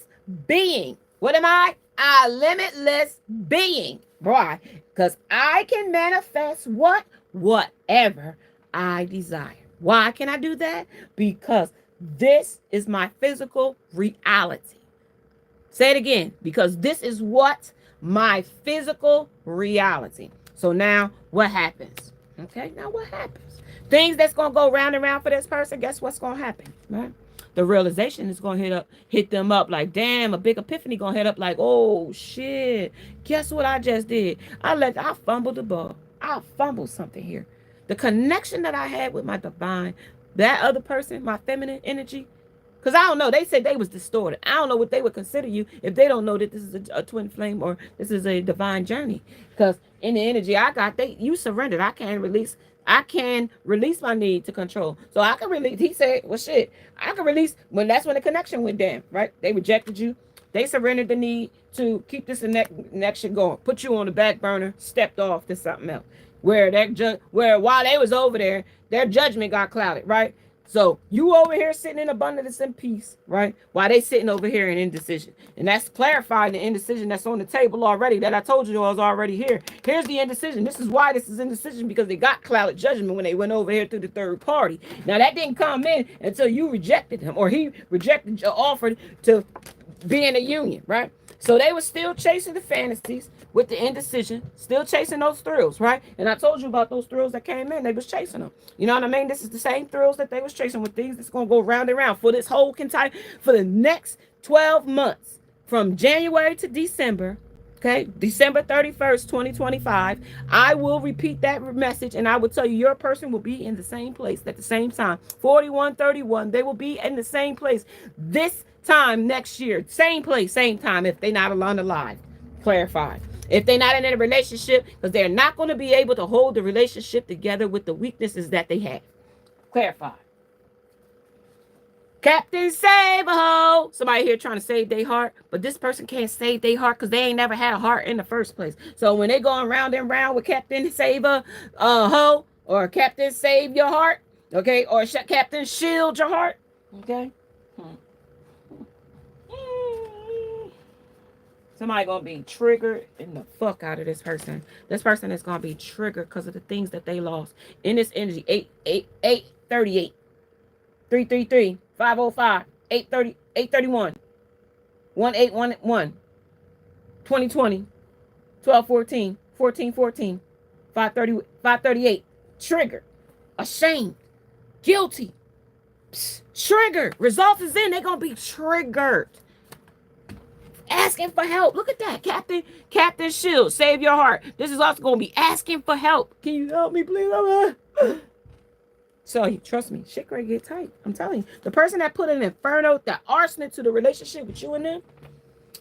being. What am I? A limitless being. Why? Because I can manifest whatever I desire. Why can I do that? Because this is my physical reality. Say it again, because this is what my physical reality. So now what happens? Okay, now what happens? Things that's going to go round and round for this person, guess what's going to happen, right? The realization is going to hit them up like, damn, a big epiphany going to hit up like, oh shit, guess what I just did? I fumbled the ball. I fumbled something here. The connection that I had with my divine, that other person, my feminine energy, because I don't know. They said they was distorted. I don't know what they would consider you if they don't know that this is a twin flame or this is a divine journey. Because in the energy I got, you surrendered. I can release my need to control. So I can release. He said, well, shit, I can release that's when the connection went down, right? They rejected you. They surrendered the need to keep this connection going, put you on the back burner, stepped off to something else. Where while they was over there, their judgment got clouded, right? So you over here sitting in abundance and peace, right? While they sitting over here in indecision. And that's clarifying the indecision that's on the table already that I told you was already here. Here's the indecision. This is why this is indecision, because they got clouded judgment when they went over here through the third party. Now that didn't come in until you rejected him or he rejected your offer to be in a union, right? So they were still chasing the fantasies with the indecision, still chasing those thrills, right? And I told you about those thrills that came in. They was chasing them. You know what I mean? This is the same thrills that they was chasing with things that's going to go round and round for this whole for the next 12 months from January to December. Okay, December 31st, 2025. I will repeat that message and I will tell you your person will be in the same place at the same time. 4131, they will be in the same place this time next year. Same place, same time if they're not alive. Clarified. If they're not in a relationship, because they're not going to be able to hold the relationship together with the weaknesses that they have. Clarified. Captain Save a Hoe. Somebody here trying to save their heart, but this person can't save their heart because they ain't never had a heart in the first place. So when they going round and round with Captain Save a Hoe or Captain Save Your Heart, okay, or Captain Shield Your Heart, okay. Somebody gonna be triggered in the fuck out of this person. This person is gonna be triggered because of the things that they lost in this energy. 838, 333, 505, 830, 831, 1811, 2020, 1214, 1414, 530, 538. Triggered, ashamed, guilty. Triggered. Results is in. They're gonna be triggered. Asking for help. Look at that. Captain Shield, save your heart. This is also going to be asking for help. Can you help me, please? So, trust me, shit gonna get tight. I'm telling you. The person that put an inferno, that arsenic to the relationship with you and them,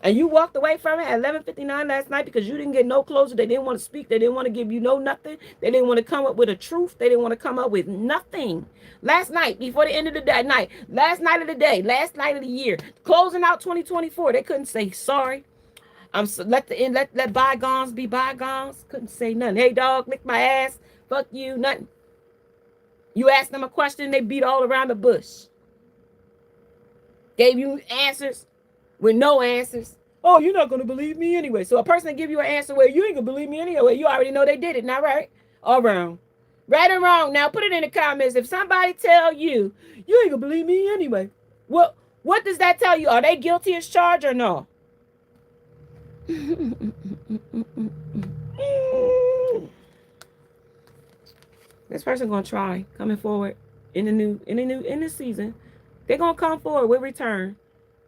and you walked away from it at 11:59 last night because you didn't get no closure. They didn't want to speak. They didn't want to give you nothing. They didn't want to come up with a truth. They didn't want to come up with nothing. Last night, before the end of the night, last night of the day, last night of the year, closing out 2024, they couldn't say sorry. Let bygones be bygones. Couldn't say nothing. Hey dog, lick my ass. Fuck you, nothing. You asked them a question, they beat all around the bush. Gave you answers with no answers. Oh, you're not going to believe me anyway. So a person give you an answer where you ain't going to believe me anyway. You already know they did it. Not right or wrong. Right or wrong. Now put it in the comments. If somebody tell you, you ain't going to believe me anyway. What does that tell you? Are they guilty as charged or no? This person going to try coming forward in the season. They're going to come forward with return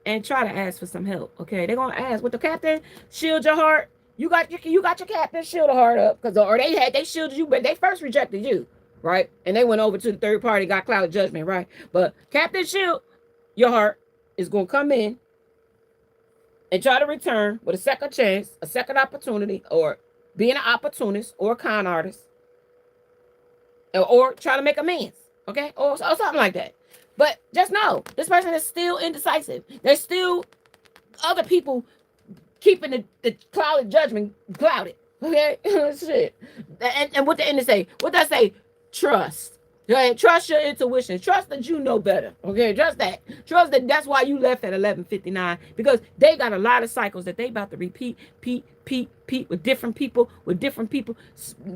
and try to ask for some help. Okay, they're gonna ask with the captain, shield your heart. You got your captain, shield the heart up, because or they shielded you, but they first rejected you, right? And they went over to the third party, got cloud judgment, right? But Captain Shield, your heart is gonna come in and try to return with a second chance, a second opportunity, or being an opportunist or a con artist, or try to make amends, okay, or something like that. But just know, this person is still indecisive. There's still other people keeping the clouded judgment clouded. Okay? Shit. And what the end say? What does say? Trust. Okay, trust your intuition. Trust that you know better. Okay, trust that. Trust that that's why you left at 11:59, because they got a lot of cycles that they about to repeat, repeat with different people,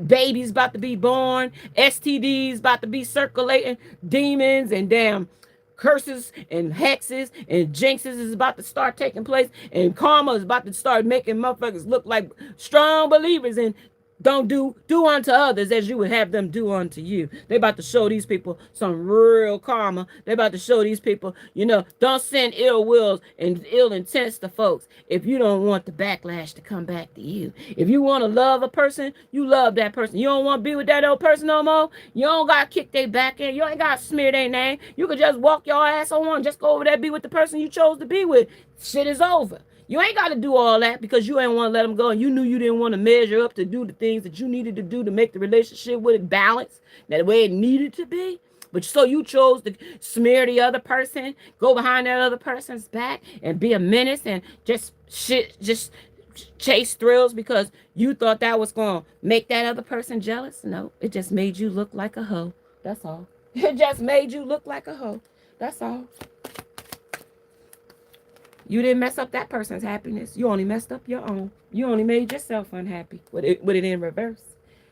Babies about to be born, STDs about to be circulating, demons and damn curses and hexes and jinxes is about to start taking place, and karma is about to start making motherfuckers look like strong believers in don't do unto others as you would have them do unto you. They about to show these people some real karma. They about to show these people, don't send ill wills and ill intents to folks if you don't want the backlash to come back to you. If you want to love a person, you love that person. You don't want to be with that old person no more, you don't got to kick their back in. You ain't got to smear their name. You could just walk your ass on, just go over there, be with the person you chose to be with. Shit is over. You ain't got to do all that because you ain't want to let them go, and you knew you didn't want to measure up to do the things that you needed to do to make the relationship with it balanced, that way it needed to be. But so you chose to smear the other person, go behind that other person's back, and be a menace and just chase thrills because you thought that was going to make that other person jealous. No, it just made you look like a hoe. That's all. It just made you look like a hoe. That's all. You didn't mess up that person's happiness. You only messed up your own. You only made yourself unhappy with it in reverse.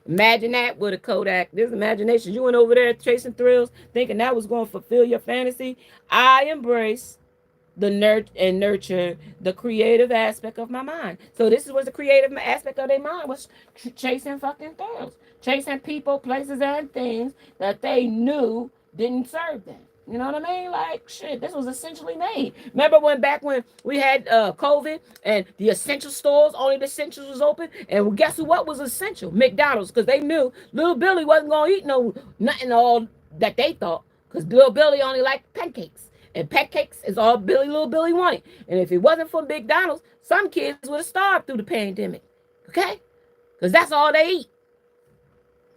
Imagine that with a Kodak. This imagination. You went over there chasing thrills, thinking that was going to fulfill your fantasy. I embrace the nurture the creative aspect of my mind. So this was the creative aspect of their mind, was chasing fucking thrills. Chasing people, places, and things that they knew didn't serve them. You know what I mean? Like, shit, this was essentially made. Remember back when we had COVID and the essential stores, only the essentials was open? And guess what was essential? McDonald's, because they knew little Billy wasn't going to eat nothing all that they thought, because little Billy only liked pancakes. And pancakes is all little Billy wanted. And if it wasn't for McDonald's, some kids would have starved through the pandemic. Okay? Because that's all they eat.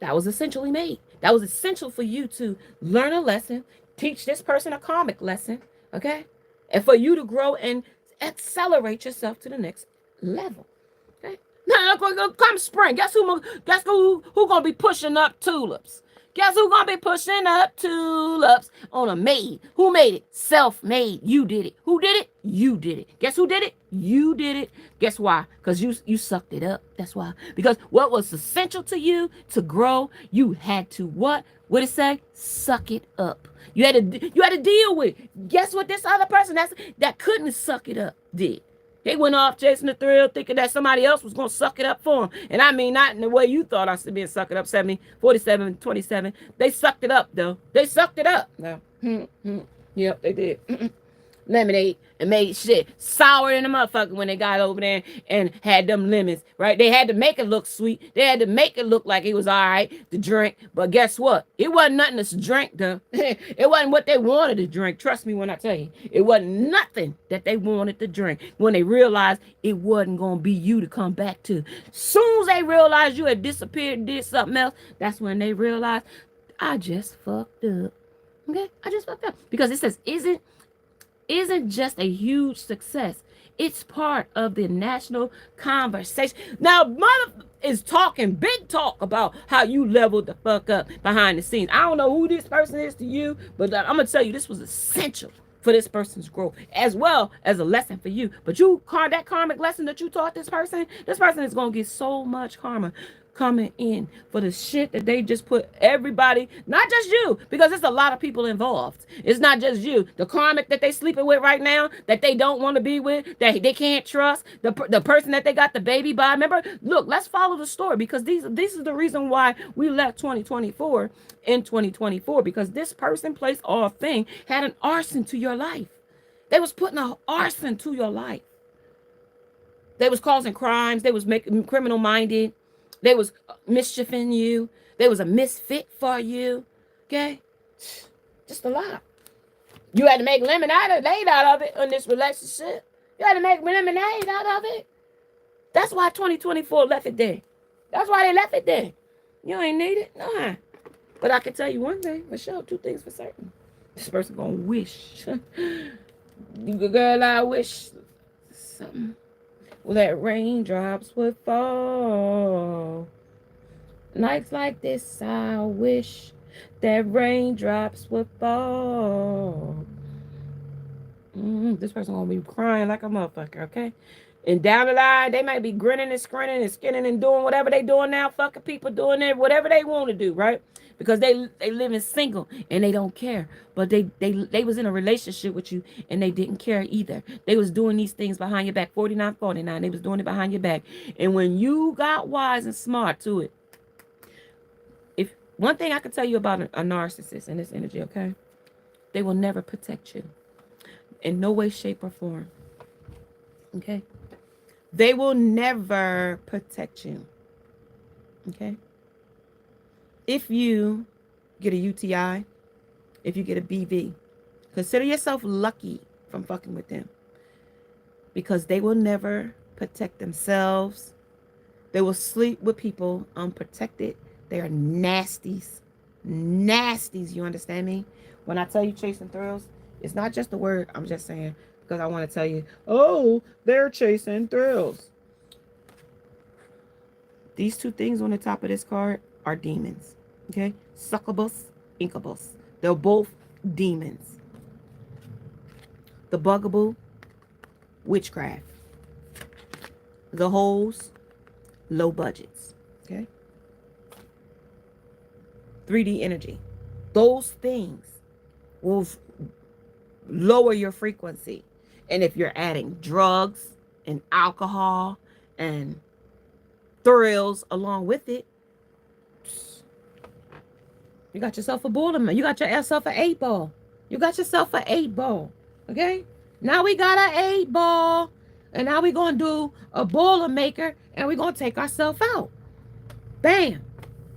That was essentially made. That was essential for you to learn a lesson, teach this person a karmic lesson, okay? And for you to grow and accelerate yourself to the next level, okay? Now, come spring, guess who gonna be pushing up tulips? Guess who gonna be pushing up tulips on a maid? Who made it? Self-made. You did it. Who did it? You did it. Guess who did it? You did it. Guess why? Because you sucked it up. That's why. Because what was essential to you to grow, you had to what? What it say? Suck it up. You had to deal with it. Guess what this other person that couldn't suck it up did? They went off chasing the thrill, thinking that somebody else was going to suck it up for them. And I mean, not in the way you thought I should be suck it up, 70, 47, 27. They sucked it up, though. They sucked it up. No. Yep, they did. Lemonade and made shit sour in the motherfucker when they got over there and had them lemons, right? They had to make it look sweet. They had to make it look like it was all right to drink. But guess what? It wasn't nothing to drink, though. It wasn't what they wanted to drink. Trust me when I tell you. It wasn't nothing that they wanted to drink when they realized it wasn't going to be you to come back to. Soon as they realized you had disappeared and did something else, that's when they realized, I just fucked up. Okay? I just fucked up. Because it says, isn't just a huge success. It's part of the national conversation. Now, mother is talking big talk about how you leveled the fuck up behind the scenes. I don't know who this person is to you, but I'm going to tell you this was essential for this person's growth, as well as a lesson for you. But that karmic lesson that you taught this person is going to get so much karma coming in for the shit that they just put everybody, not just you, because there's a lot of people involved. It's not just you. The karmic that they sleeping with right now, that they don't want to be with, that they can't trust, the person that they got the baby by. Remember, look, let's follow the story, because this is the reason why we left 2024 in 2024, because this person, place, or thing had an arson to your life. They was putting an arson to your life. They was causing crimes. They was making criminal minded. They was mischieving you. They was a misfit for you. Okay? Just a lot. You had to make lemonade out of it in this relationship. You had to make lemonade out of it. That's why 2024 left it there. That's why they left it there. You ain't need it. No. But I can tell you one thing for sure, two things for certain. This person gonna wish. Girl, I wish something. Well, that raindrops would fall. Nights like this, I wish that raindrops would fall. This person gonna be crying like a motherfucker, okay? And down the line, they might be grinning and grinning and skinning and doing whatever they doing now, fucking people doing it, whatever they want to do, right? Because they living single and they don't care. But they was in a relationship with you and they didn't care either. They was doing these things behind your back, 49, 49. They was doing it behind your back. And when you got wise and smart to it, if one thing I can tell you about a narcissist in this energy, okay? They will never protect you in no way, shape, or form. Okay? They will never protect you. Okay? If you get a UTI, if you get a BV, consider yourself lucky from fucking with them. Because they will never protect themselves. They will sleep with people unprotected. They are nasties. Nasties, you understand me? When I tell you chasing thrills, it's not just a word. I'm just saying because I want to tell you, oh, they're chasing thrills. These two things on the top of this card are demons. Okay? Succubus, incubus. They're both demons. The bugaboo, witchcraft. The holes, low budgets. Okay? 3D energy. Those things will lower your frequency. And if you're adding drugs and alcohol and thrills along with it, you got yourself a boilerman. You got yourself an 8-ball. You got yourself an 8-ball. Okay? Now we got an 8-ball. And now we're going to do a boiler maker. And we're going to take ourselves out. Bam.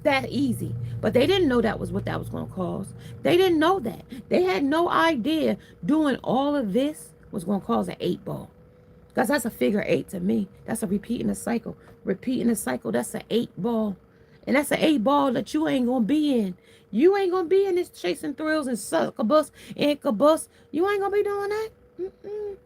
That easy. But they didn't know that was what that was going to cause. They didn't know that. They had no idea doing all of this was going to cause an 8-ball. Because that's a figure 8 to me. That's a repeating the cycle. Repeating the cycle, that's an 8-ball. And that's an 8-ball that you ain't going to be in. You ain't going to be in this chasing thrills and succubus, incubus. You ain't going to be doing that.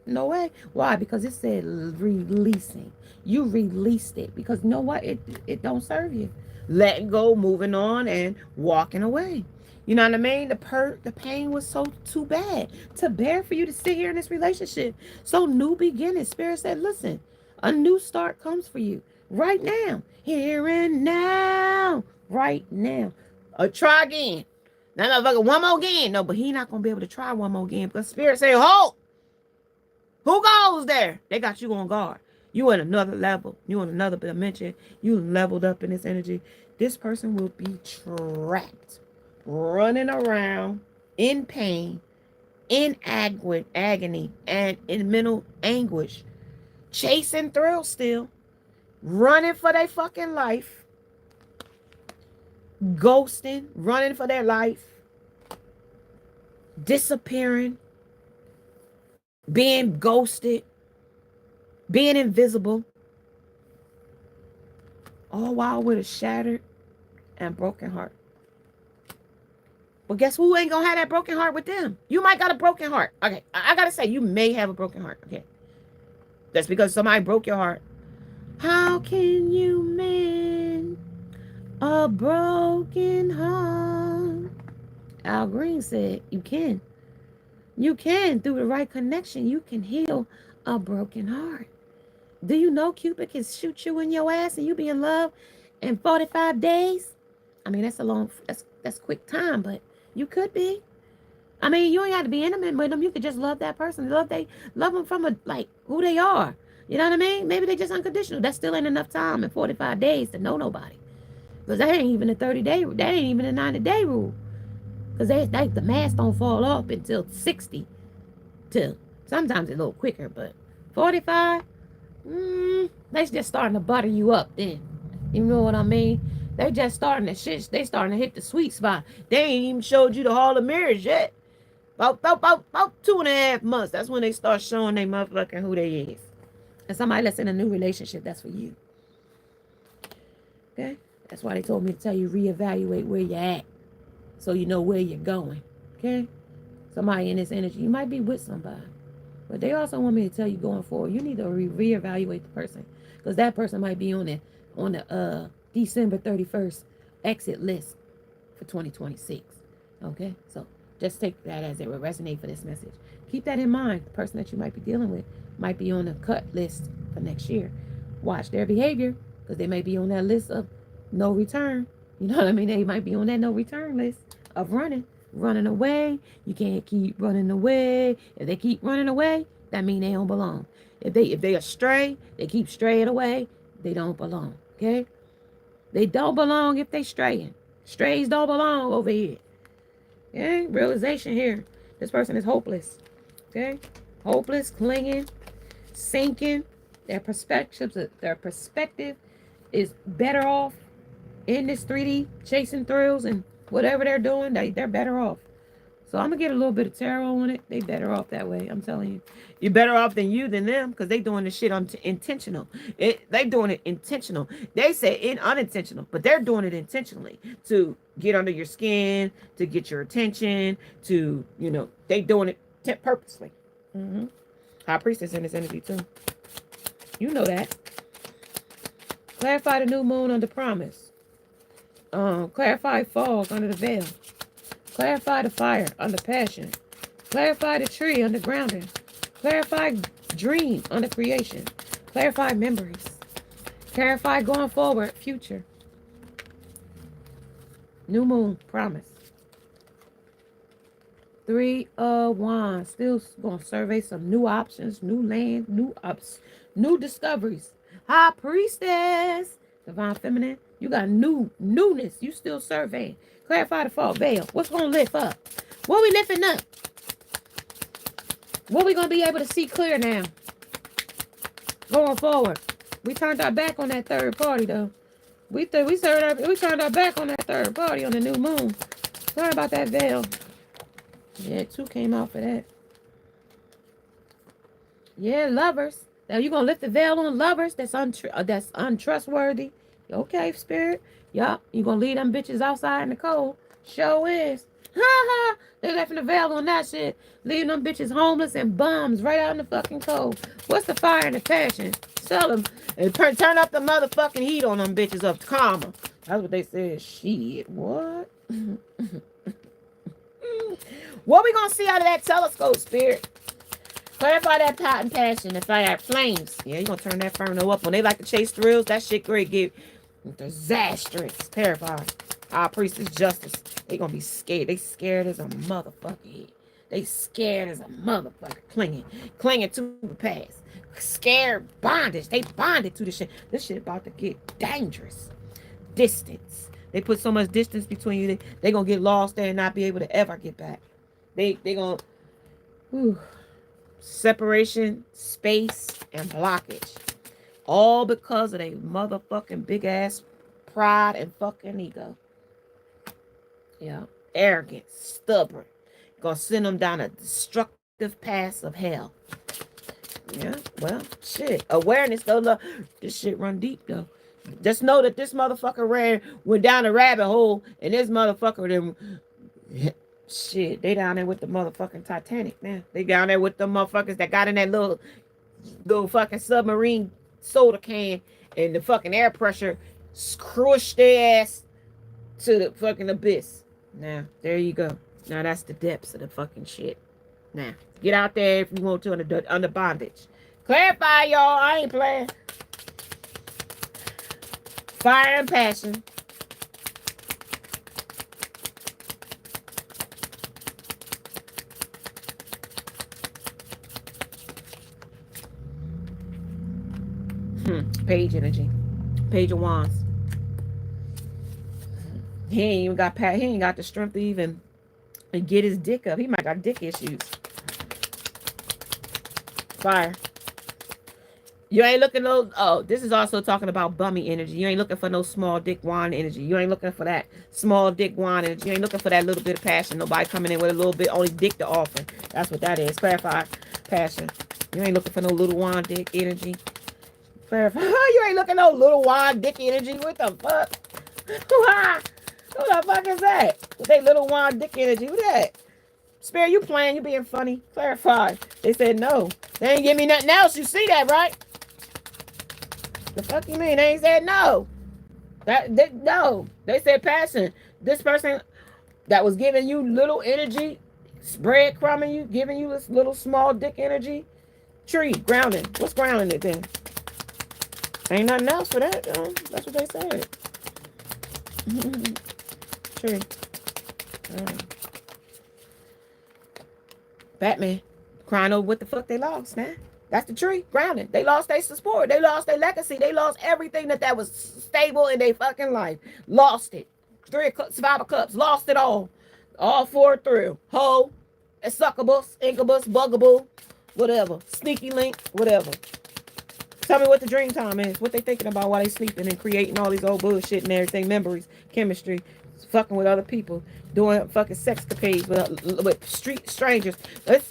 No way. Why? Because it said releasing. You released it. Because you know what? It don't serve you. Letting go, moving on, and walking away. You know what I mean? The pain was so too bad to bear for you to sit here in this relationship. So new beginning. Spirit said, listen, a new start comes for you right now. Here and now. Right now. Try again. Now, motherfucker, one more again. No, but he not going to be able to try one more again because Spirit said, hold. Who goes there? They got you on guard. You in another level. You in another dimension. You leveled up in this energy. This person will be trapped, running around in pain, in agony, and in mental anguish, chasing thrills still, running for their fucking life, ghosting, running for their life, disappearing, being ghosted, being invisible, all while with a shattered and broken heart. But guess who ain't gonna have that broken heart with them? You might got a broken heart. Okay, I gotta say, you may have a broken heart. Okay, that's because somebody broke your heart. How can you mend a broken heart? Al Green said, you can. You can, through the right connection, you can heal a broken heart. Do you know Cupid can shoot you in your ass and you be in love in 45 days? I mean, that's quick time, but you could be. I mean, you ain't got to be intimate with them. You could just love that person. Love them from who they are. You know what I mean? Maybe they just unconditional. That still ain't enough time in 45 days to know nobody. Because that ain't even a 30-day, that ain't even a 90-day rule. Because the mask don't fall off until 60. Till sometimes a little quicker, but 45, they just starting to butter you up then. You know what I mean? They just starting to shit. They starting to hit the sweet spot. They ain't even showed you the Hall of Mirrors yet. About 2.5 months. That's when they start showing they motherfucking who they is. And somebody that's in a new relationship, that's for you. Okay? That's why they told me to tell you reevaluate where you're at. So you know where you're going. Okay? Somebody in this energy. You might be with somebody. But they also want me to tell you going forward, you need to reevaluate the person. Because that person might be on the December 31st exit list. for 2026. Okay, so just take that as it will resonate for this message. Keep that in mind. The person that you might be dealing with might be on a cut list for next year. Watch their behavior, because they may be on that list of no return. You know what I mean? They might be on that no return list of running away. You can't keep running away. If they keep running away, that means they don't belong. If they astray, they keep straying away, they don't belong. Okay? They don't belong if they straying. Strays don't belong over here. Okay? Realization here. This person is hopeless. Okay? Hopeless, clinging, sinking. Their perspective is better off in this 3D, chasing thrills and whatever they're doing. They're better off. So I'm going to get a little bit of tarot on it. They better off that way. I'm telling you. You're better off than them, because they doing this shit intentional. They doing it intentional. They say unintentional, but they're doing it intentionally to get under your skin, to get your attention, to, they doing it purposely. High Priestess in this energy too. You know that. Clarify the new moon under promise. Clarify falls under the veil. Clarify the fire under passion. Clarify the tree under grounding. Clarify dream under creation. Clarify memories. Clarify going forward, future. New moon, promise. 3 of Wands. Still going to survey some new options, new land, new discoveries. High Priestess. Divine Feminine. You got newness. You still surveying. Clarify the fall veil. What's going to lift up? What we lifting up? What we going to be able to see clear now? Going forward. We turned our back on that third party, though. We turned our back on that third party on the new moon. Sorry about that veil. Yeah, 2 came out for that. Yeah, lovers. Now you going to lift the veil on lovers that's untrustworthy. Okay, Spirit. Yup, you going to leave them bitches outside in the cold. Sure is. Ha ha. They left the veil on that shit. Leaving them bitches homeless and bums right out in the fucking cold. What's the fire and the passion? Sell them and turn up the motherfucking heat on them bitches up to karma. That's what they said. Shit, what? What we gonna see out of that telescope, Spirit? Clarify that hot and passion, the fire flames. Yeah, you gonna turn that inferno up. When they like to chase thrills, that shit great get disastrous. Terrified. Our priestess justice. They gonna be scared. They scared as a motherfucker. They scared as a motherfucker. Clinging to the past. Scared bondage. They bonded to the shit. This shit about to get dangerous. Distance. They put so much distance between you. They gonna get lost there and not be able to ever get back. They gonna separation, space, and blockage. All because of a motherfucking big ass pride and fucking ego. Yeah. Arrogant, stubborn. Gonna send them down a destructive path of hell. Yeah, well, shit. Awareness though, look, this shit run deep though. Just know that this motherfucker went down a rabbit hole, and this motherfucker then shit, they down there with the motherfucking Titanic now. They down there with the motherfuckers that got in that little fucking submarine soda can, and the fucking air pressure crushed their ass to the fucking abyss. Now, there you go. Now that's the depths of the fucking shit. Now, get out there if you want to under bondage. Clarify, y'all. I ain't playing. Fire and passion. Page energy. Page of Wands. He ain't got the strength to even get his dick up. He might got dick issues. Fire. You ain't looking this is also talking about bummy energy. You ain't looking for no small dick wand energy. You ain't looking for that small dick wand energy. You ain't looking for that little bit of passion. Nobody coming in with a little bit, only dick to offer. That's what that is. Clarify passion. You ain't looking for no little wand dick energy. Clarify. You ain't looking no little wand dick energy. What the fuck? Who the fuck is that? With they little wand dick energy. Who that? Spirit, you playing. You being funny. Clarify. They said no. They ain't give me nothing else. You see that, right? The fuck you mean? They ain't said no. No. They said passion. this person that was giving you little energy, breadcrumbing you, giving you this little small dick energy. Tree, grounding. What's grounding it then? Ain't nothing else for that, though. That's what they said. Tree. Batman. Crying over what the fuck they lost, man. That's the tree, grounding. They lost their support. They lost their legacy. They lost everything that was stable in their fucking life. Lost it. 3 of cups, 5 of cups. Lost it all. All 4 through. Ho, succubus, incubus, bugaboo, whatever. Sneaky link, whatever. Tell me what the dream time is. What they thinking about while they sleeping and creating all these old bullshit and everything. Memories, chemistry, fucking with other people, doing fucking sexcapades with street strangers.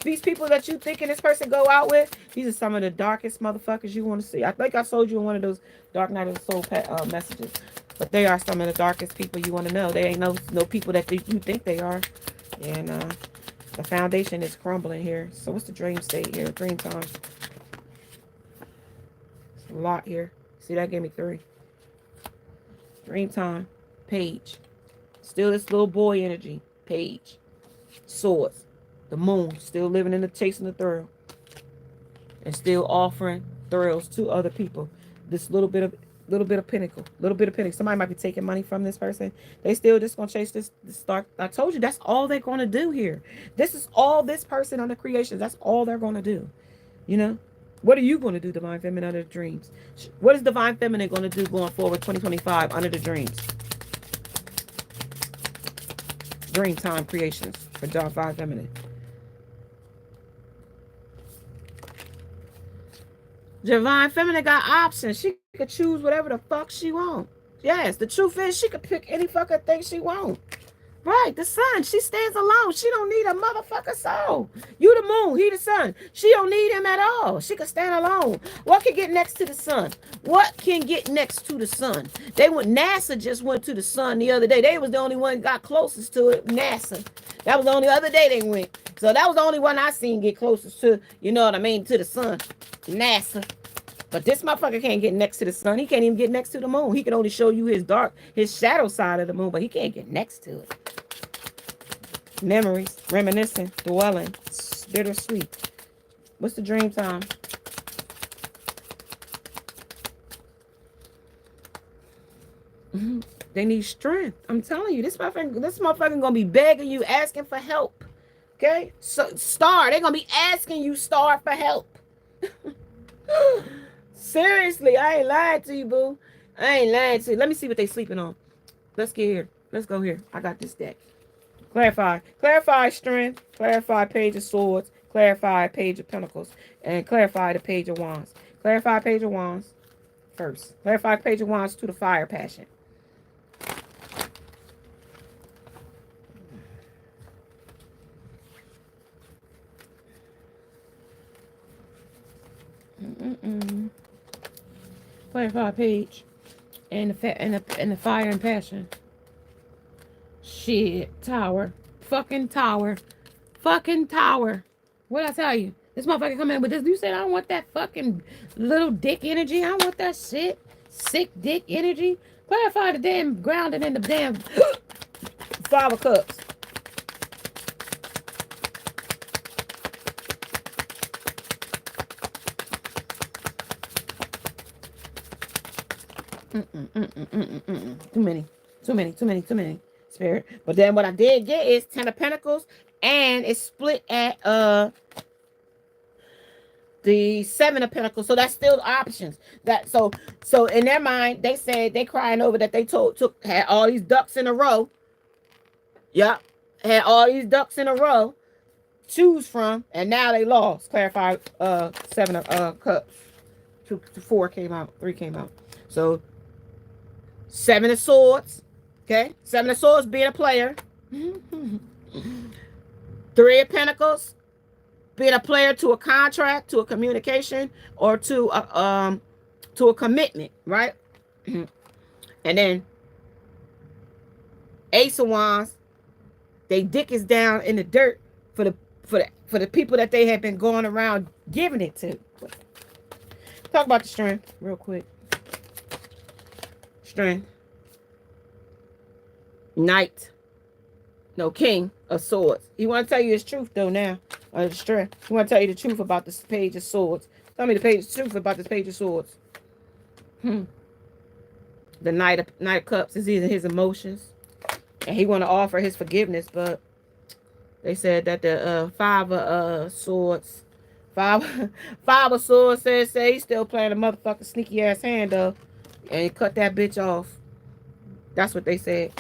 These people that you thinking this person go out with, these are some of the darkest motherfuckers you want to see. I think I told you in one of those Dark Night of the Soul messages. But they are some of the darkest people you want to know. They ain't no people that you think they are. And the foundation is crumbling here. So what's the dream state here? Dream time. It's a lot here. See, that gave me 3. Dream time. Page. Still this little boy energy. Page. Swords. The moon. Still living in the chasing the thrill. And still offering thrills to other people. This little bit of pinnacle. Little bit of pinnacle. Somebody might be taking money from this person. They still just gonna chase this dark. I told you that's all they're gonna do here. This is all this person on the creations. That's all they're gonna do. You know? What are you gonna do, Divine Feminine, under the dreams? What is Divine Feminine gonna do going forward 2025 under the dreams? Dream time creations for Divine Feminine. Divine Feminine got options. She could choose whatever the fuck she wants. Yes, the truth is she could pick any fucking thing she wants. Right, the sun. She stands alone. She don't need a motherfucker soul. You the moon, he the sun. She don't need him at all. She could stand alone. What can get next to the sun? What can get next to the sun? NASA just went to the sun the other day. They was the only one got closest to it. NASA. That was the only other day they went. So that was the only one I seen get closest to, you know what I mean, to the sun. NASA. But this motherfucker can't get next to the sun. He can't even get next to the moon. He can only show you his shadow side of the moon, but he can't get next to it. Memories, reminiscing, dwelling, bittersweet. What's the dream time? They need strength. I'm telling you, this motherfucker gonna be begging you, asking for help. Okay? So Star, they're gonna be asking you, Star, for help. Seriously, I ain't lying to you, boo. I ain't lying to you. Let me see what they sleeping on. Let's get here. Let's go here. I got this deck. Clarify. Clarify strength. Clarify page of swords. Clarify page of pentacles. And clarify the page of wands. Clarify page of wands first. Clarify page of wands to the fire passion. Clarify page. And the fire and passion. Shit. Tower. Fucking tower. Fucking tower. What'd I tell you? This motherfucker come in with this. You said I don't want that fucking little dick energy. I don't want that shit. Sick dick energy. Clarify the damn grounding in the damn 5 of cups. Too many. Spirit. But then what I did get is 10 of Pentacles, and it's split at the 7 of Pentacles. So that's still options. That so in their mind, they said they crying over that they had all these ducks in a row. Yep. Had all these ducks in a row. Choose from, and now they lost. Clarify 7 of cups. 4 came out, 3 came out. So 7 of swords. Okay, 7 of swords being a player. 3 of pentacles being a player to a contract, to a communication, or to a commitment, right? And then Ace of Wands, they dick is down in the dirt for the people that they have been going around giving it to. Talk about the strength real quick. Strength. Knight. No, King of Swords. He want to tell you his truth, though, now. Or the strength. He want to tell you the truth about this Page of Swords. Tell me the truth about this Page of Swords. The Knight of Cups is either his emotions. And he want to offer his forgiveness, but they said that the Five of Swords. Five of Swords says he's still playing a motherfucking sneaky ass hand, though. And he cut that bitch off. That's what they said.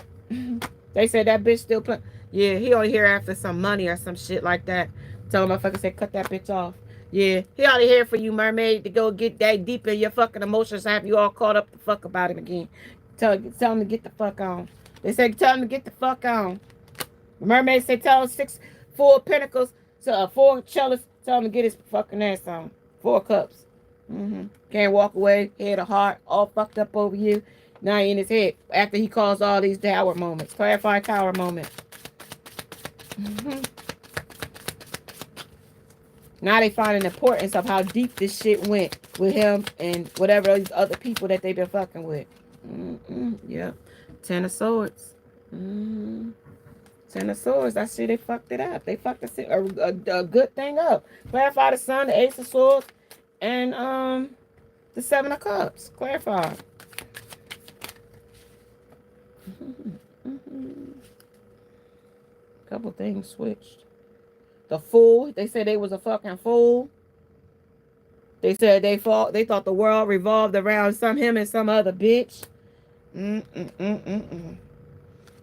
They said that bitch still playing. Yeah, he only here after some money or some shit like that. Tell motherfucker said cut that bitch off. Yeah, he only here for you, mermaid, to go get that deep in your fucking emotions, have you all caught up the fuck about him again. Tell him to get the fuck on. They said tell him to get the fuck on. The mermaid said tell him 4 pentacles, so 4 chalice, tell him to get his fucking ass on. 4 cups. Can't walk away, head of heart, all fucked up over you. Now he in his head after he calls all these tower moments. Clarify tower moment. Now they find the importance of how deep this shit went with him and whatever these other people that they've been fucking with. Yeah. 10 of Swords. 10 of Swords. I see they fucked it up. They fucked a good thing up. Clarify the Sun, the Ace of Swords, and the 7 of Cups. Clarify. Couple things switched. The Fool. They said they was a fucking fool. They said they thought the world revolved around him and some other bitch.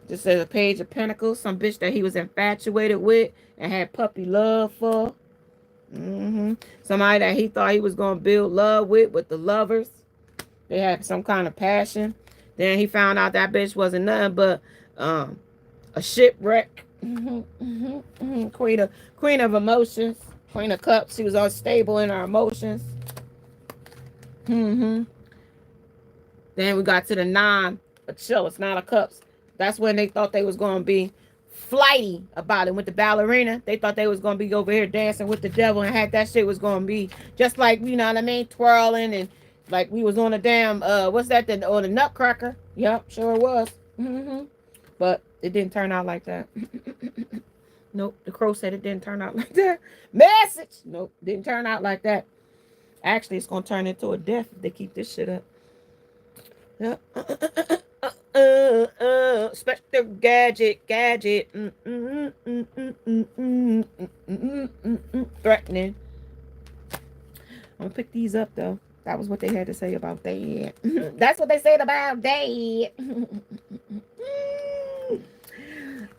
Just said a Page of Pentacles. Some bitch that he was infatuated with and had puppy love for. Somebody that he thought he was going to build love with the lovers. They had some kind of passion. Then he found out that bitch wasn't nothing but a shipwreck. Queen of emotions. Queen of Cups. She was unstable in her emotions. Then we got to the 9 of Chalice, 9 of Cups. That's when they thought they was going to be flighty about it with the ballerina. They thought they was going to be over here dancing with the devil and had that shit was going to be just like, you know what I mean, twirling and like we was on a damn, what's that, on the Nutcracker. Yep, sure was. But it didn't turn out like that. Nope, the crow said it didn't turn out like that. Message! Nope, didn't turn out like that. Actually, it's going to turn into a death if they keep this shit up. Yep. Spectre gadget. Threatening. I'm going to pick these up, though. That was what they had to say about that. That's what they said about that.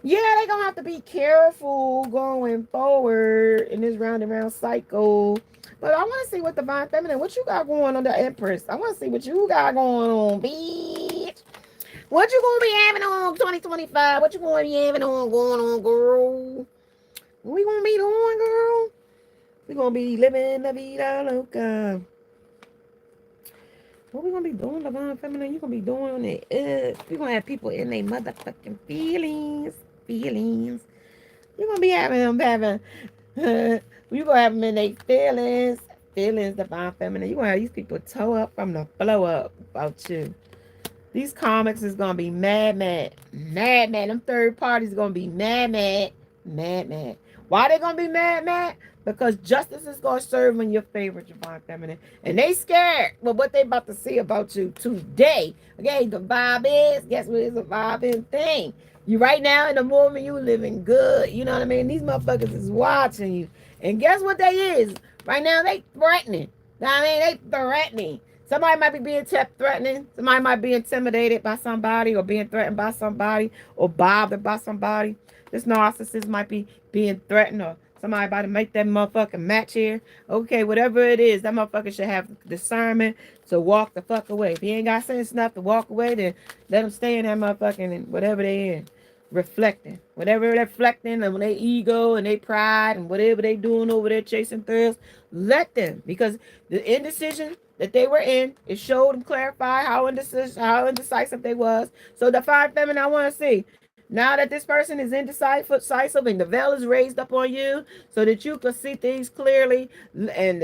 Yeah, they gonna have to be careful going forward in this round and round cycle. But I want to see what Divine Feminine, what you got going on the Empress. I want to see what you got going on, bitch. What you gonna be having on 2025? What you gonna be having on going on, girl? What we gonna be doing, girl? We gonna be living la vida loca. What we gonna be doing, Divine Feminine? You gonna be doing it. We gonna have people in their motherfucking feelings. You gonna be having them you gonna have them in their feelings, Divine Feminine. You gonna have these people toe up from the blow up about you. These comics is gonna be mad. Them third parties gonna be mad. Why they gonna be mad? Because justice is going to serve in your favor, Divine Feminine. And they scared with what they about to see about you today. Okay, the vibe is, guess what is a vibing thing? You right now in the moment, you living good. You know what I mean? These motherfuckers is watching you. And guess what they is? Right now, they threatening. You know what I mean? They threatening. Somebody might be being threatening. Somebody might be intimidated by somebody or being threatened by somebody or bothered by somebody. This narcissist might be being threatened or somebody about to make that motherfucking match here. Okay, whatever it is, that motherfucker should have discernment to walk the fuck away. If he ain't got sense enough to walk away, then let him stay in that motherfucking and whatever they in. Reflecting. Whatever they're reflecting and their ego and their pride and whatever they doing over there chasing thrills, let them. Because the indecision that they were in, it showed and clarified how indecisive they was. So Divine Feminine, I want to see. Now that this person is indecisive and the veil is raised up on you so that you can see things clearly and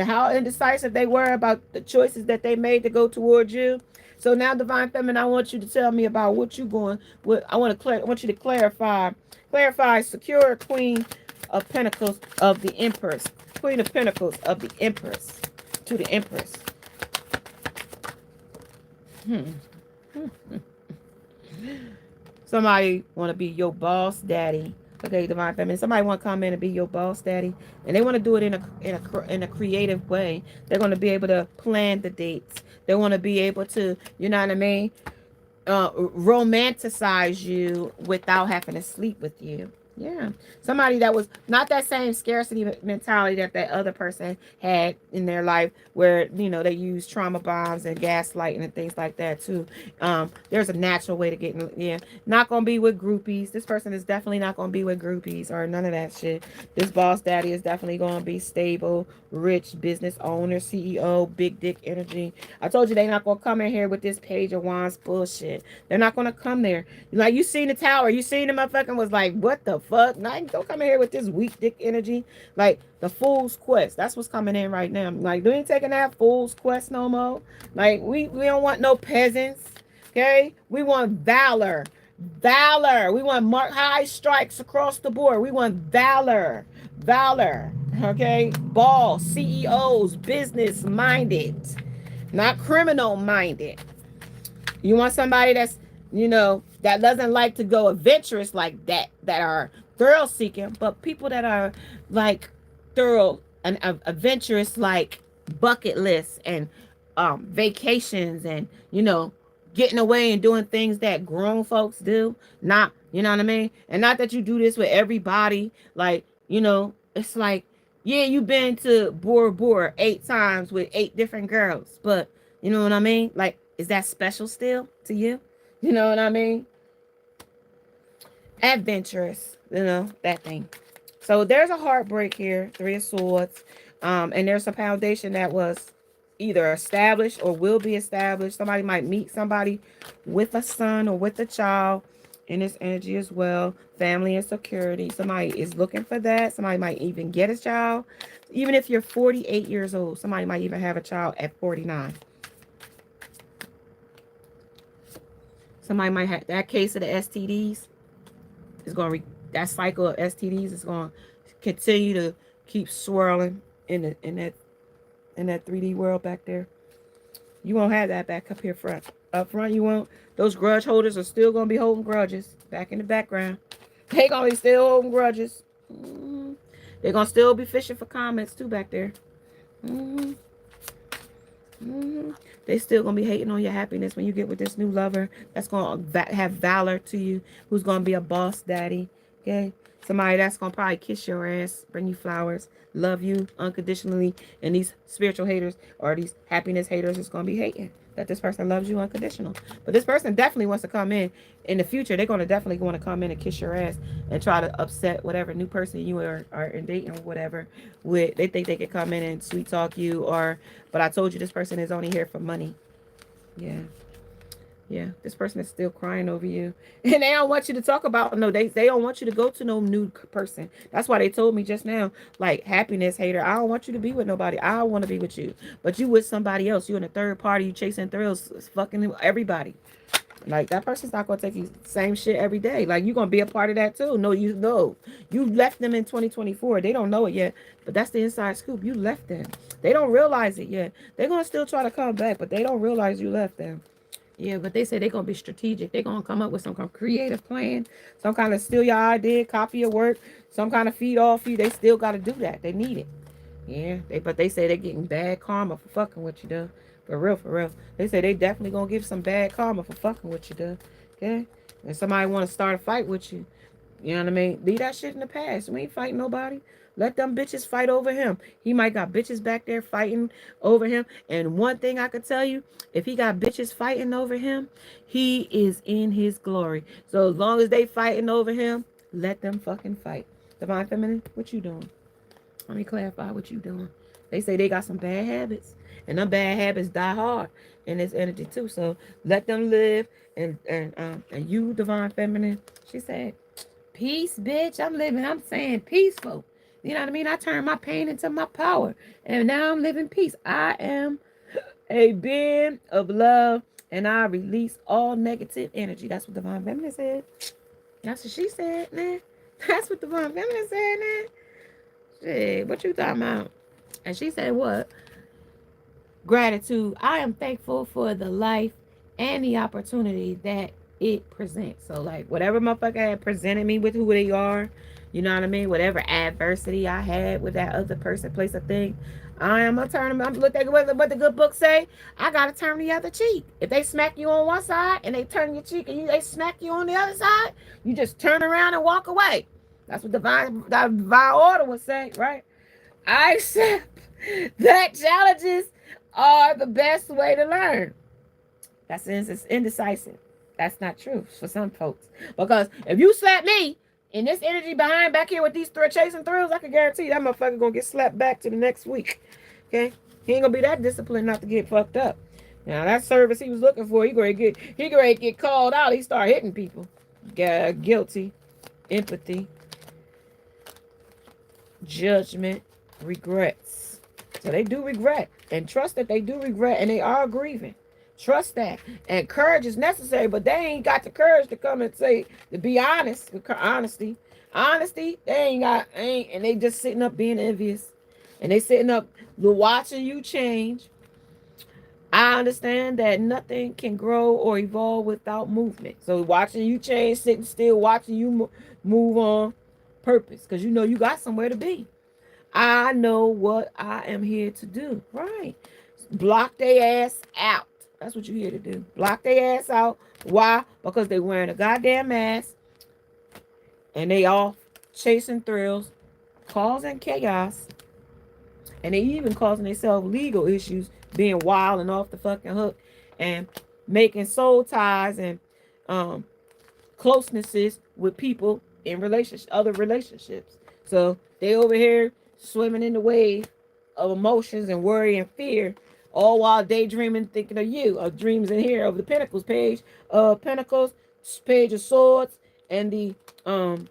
how indecisive they were about the choices that they made to go towards you. So now, divine feminine, I want you to tell me about what you going. What I want to I want you to clarify. Clarify. Secure Queen of Pentacles of the Empress. Queen of Pentacles of the Empress to the Empress. Somebody want to be your boss daddy. Okay, divine feminine. Somebody want to come in and be your boss daddy, and they want to do it in a creative way. They're going to be able to plan the dates. They want to be able to, you know what I mean, romanticize you without having to sleep with you. Yeah. Somebody that was not that same scarcity mentality that other person had in their life, where, you know, they use trauma bombs and gaslighting and things like that too. There's a natural way to get in. Yeah. Not going to be with groupies. This person is definitely not going to be with groupies or none of that shit. This boss daddy is definitely going to be stable, rich, business owner, CEO, big dick energy. I told you they're not going to come in here with this Page of Wands bullshit. They're not going to come there. Like, you seen the tower. You seen the motherfucking was like, what the fuck? Like, don't come in here with this weak dick energy. Like, the Fool's Quest. That's what's coming in right now. Like, we ain't taking that Fool's Quest no more. Like, we don't want no peasants. Okay? We want valor. Valor. We want high strikes across the board. We want valor. Valor. Okay? Boss, CEOs, business minded. Not criminal minded. You want somebody that's, you know, that doesn't like to go adventurous like that are thrill seeking, but people that are like thorough and adventurous, like bucket lists and vacations and, you know, getting away and doing things that grown folks do. Not, you know what I mean? And not that you do this with everybody. Like, you know, it's like, yeah, you've been to Bora Bora 8 times with 8 different girls, but you know what I mean? Like, is that special still to you? You know what I mean? Adventurous, you know, that thing. So there's a heartbreak here, 3 of Swords. And there's a foundation that was either established or will be established. Somebody might meet somebody with a son or with a child in this energy as well. Family and security. Somebody is looking for that. Somebody might even get a child. Even if you're 48 years old, somebody might even have a child at 49. Somebody might have that case of the STDs. Is going to that cycle of STDs is going to continue to keep swirling in that 3D world back there. You won't have that back up here front. Up front, you won't. Those grudge holders are still going to be holding grudges back in the background. They going to be still holding grudges. They're going to still be fishing for comments too back there. They still gonna be hating on your happiness when you get with this new lover that's gonna have valor to you, who's gonna be a boss daddy. Okay, somebody that's gonna probably kiss your ass, bring you flowers, love you unconditionally. And these spiritual haters or these happiness haters is gonna be hating that this person loves you unconditional. But this person definitely wants to come in the future. They're gonna definitely want to come in and kiss your ass and try to upset whatever new person you are in dating or whatever with. They think they can come in and sweet talk you, or but I told you this person is only here for money. Yeah, this person is still crying over you. And they don't want you to talk about, no, they don't want you to go to no new person. That's why they told me just now, like, happiness hater, I don't want you to be with nobody. I want to be with you. But you with somebody else. You in a third party. You chasing thrills. Fucking everybody. Like, that person's not going to take you same shit every day. Like, you're going to be a part of that too. No, you know. You left them in 2024. They don't know it yet. But that's the inside scoop. You left them. They don't realize it yet. They're going to still try to come back, but they don't realize you left them. Yeah, but they say they're going to be strategic. They're going to come up with some kind of creative plan. Some kind of steal your idea, copy your work. Some kind of feed off you. They still got to do that. They need it. Yeah, but they say they're getting bad karma for fucking with you, though. For real. They say they definitely going to give some bad karma for fucking with you, though. Okay? And somebody want to start a fight with you. You know what I mean? Leave that shit in the past. We ain't fighting nobody. Let them bitches fight over him. He might got bitches back there fighting over him. And one thing I could tell you, if he got bitches fighting over him, he is in his glory. So as long as they fighting over him, let them fucking fight. Divine Feminine, what you doing? Let me clarify what you doing. They say they got some bad habits. And them bad habits die hard in this energy too. So let them live. And you, Divine Feminine, she said, peace, bitch. I'm saying peaceful. You know what I mean? I turned my pain into my power. And now I'm living peace. I am a being of love and I release all negative energy. That's what Divine Feminine said. That's what she said, man. That's what Divine Feminine said, man. Shit, what you talking about? And she said what? Gratitude. I am thankful for the life and the opportunity that it presents. So, like, whatever motherfucker had presented me with who they are, you know what I mean? Whatever adversity I had with that other person, place, or thing, I am gonna turn them. I'm look at what the good book say. I gotta turn the other cheek. If they smack you on one side and they turn your cheek and they smack you on the other side, you just turn around and walk away. That's what divine order would say, right? I accept that challenges are the best way to learn. That's indecisive. That's not true for some folks. Because if you slap me in this energy behind back here with these chasing thrills, I can guarantee that motherfucker gonna get slapped back to the next week. Okay? He ain't gonna be that disciplined not to get fucked up. Now that service he was looking for, he gonna get called out. He start hitting people. Guilty, empathy, judgment, regrets. So they do regret, and trust that they do regret, and they are grieving. Trust that. And courage is necessary, but they ain't got the courage to come and say, to be honest. Honesty, they ain't, and they just sitting up being envious, and they sitting up watching you change. I understand that nothing can grow or evolve without movement. So watching you change, sitting still, watching you move on purpose, because you know you got somewhere to be. I know what I am here to do. Right. Block their ass out. That's what you're here to do. Block their ass out. Why? Because they wearing a goddamn mask and they off chasing thrills, causing chaos, and they even causing themselves legal issues, being wild and off the fucking hook, and making soul ties and closenesses with people in other relationships. So they over here swimming in the wave of emotions and worry and fear, all while daydreaming, thinking of you. Of dreams in here of the Pentacles page, Pentacles, page of Swords, and the and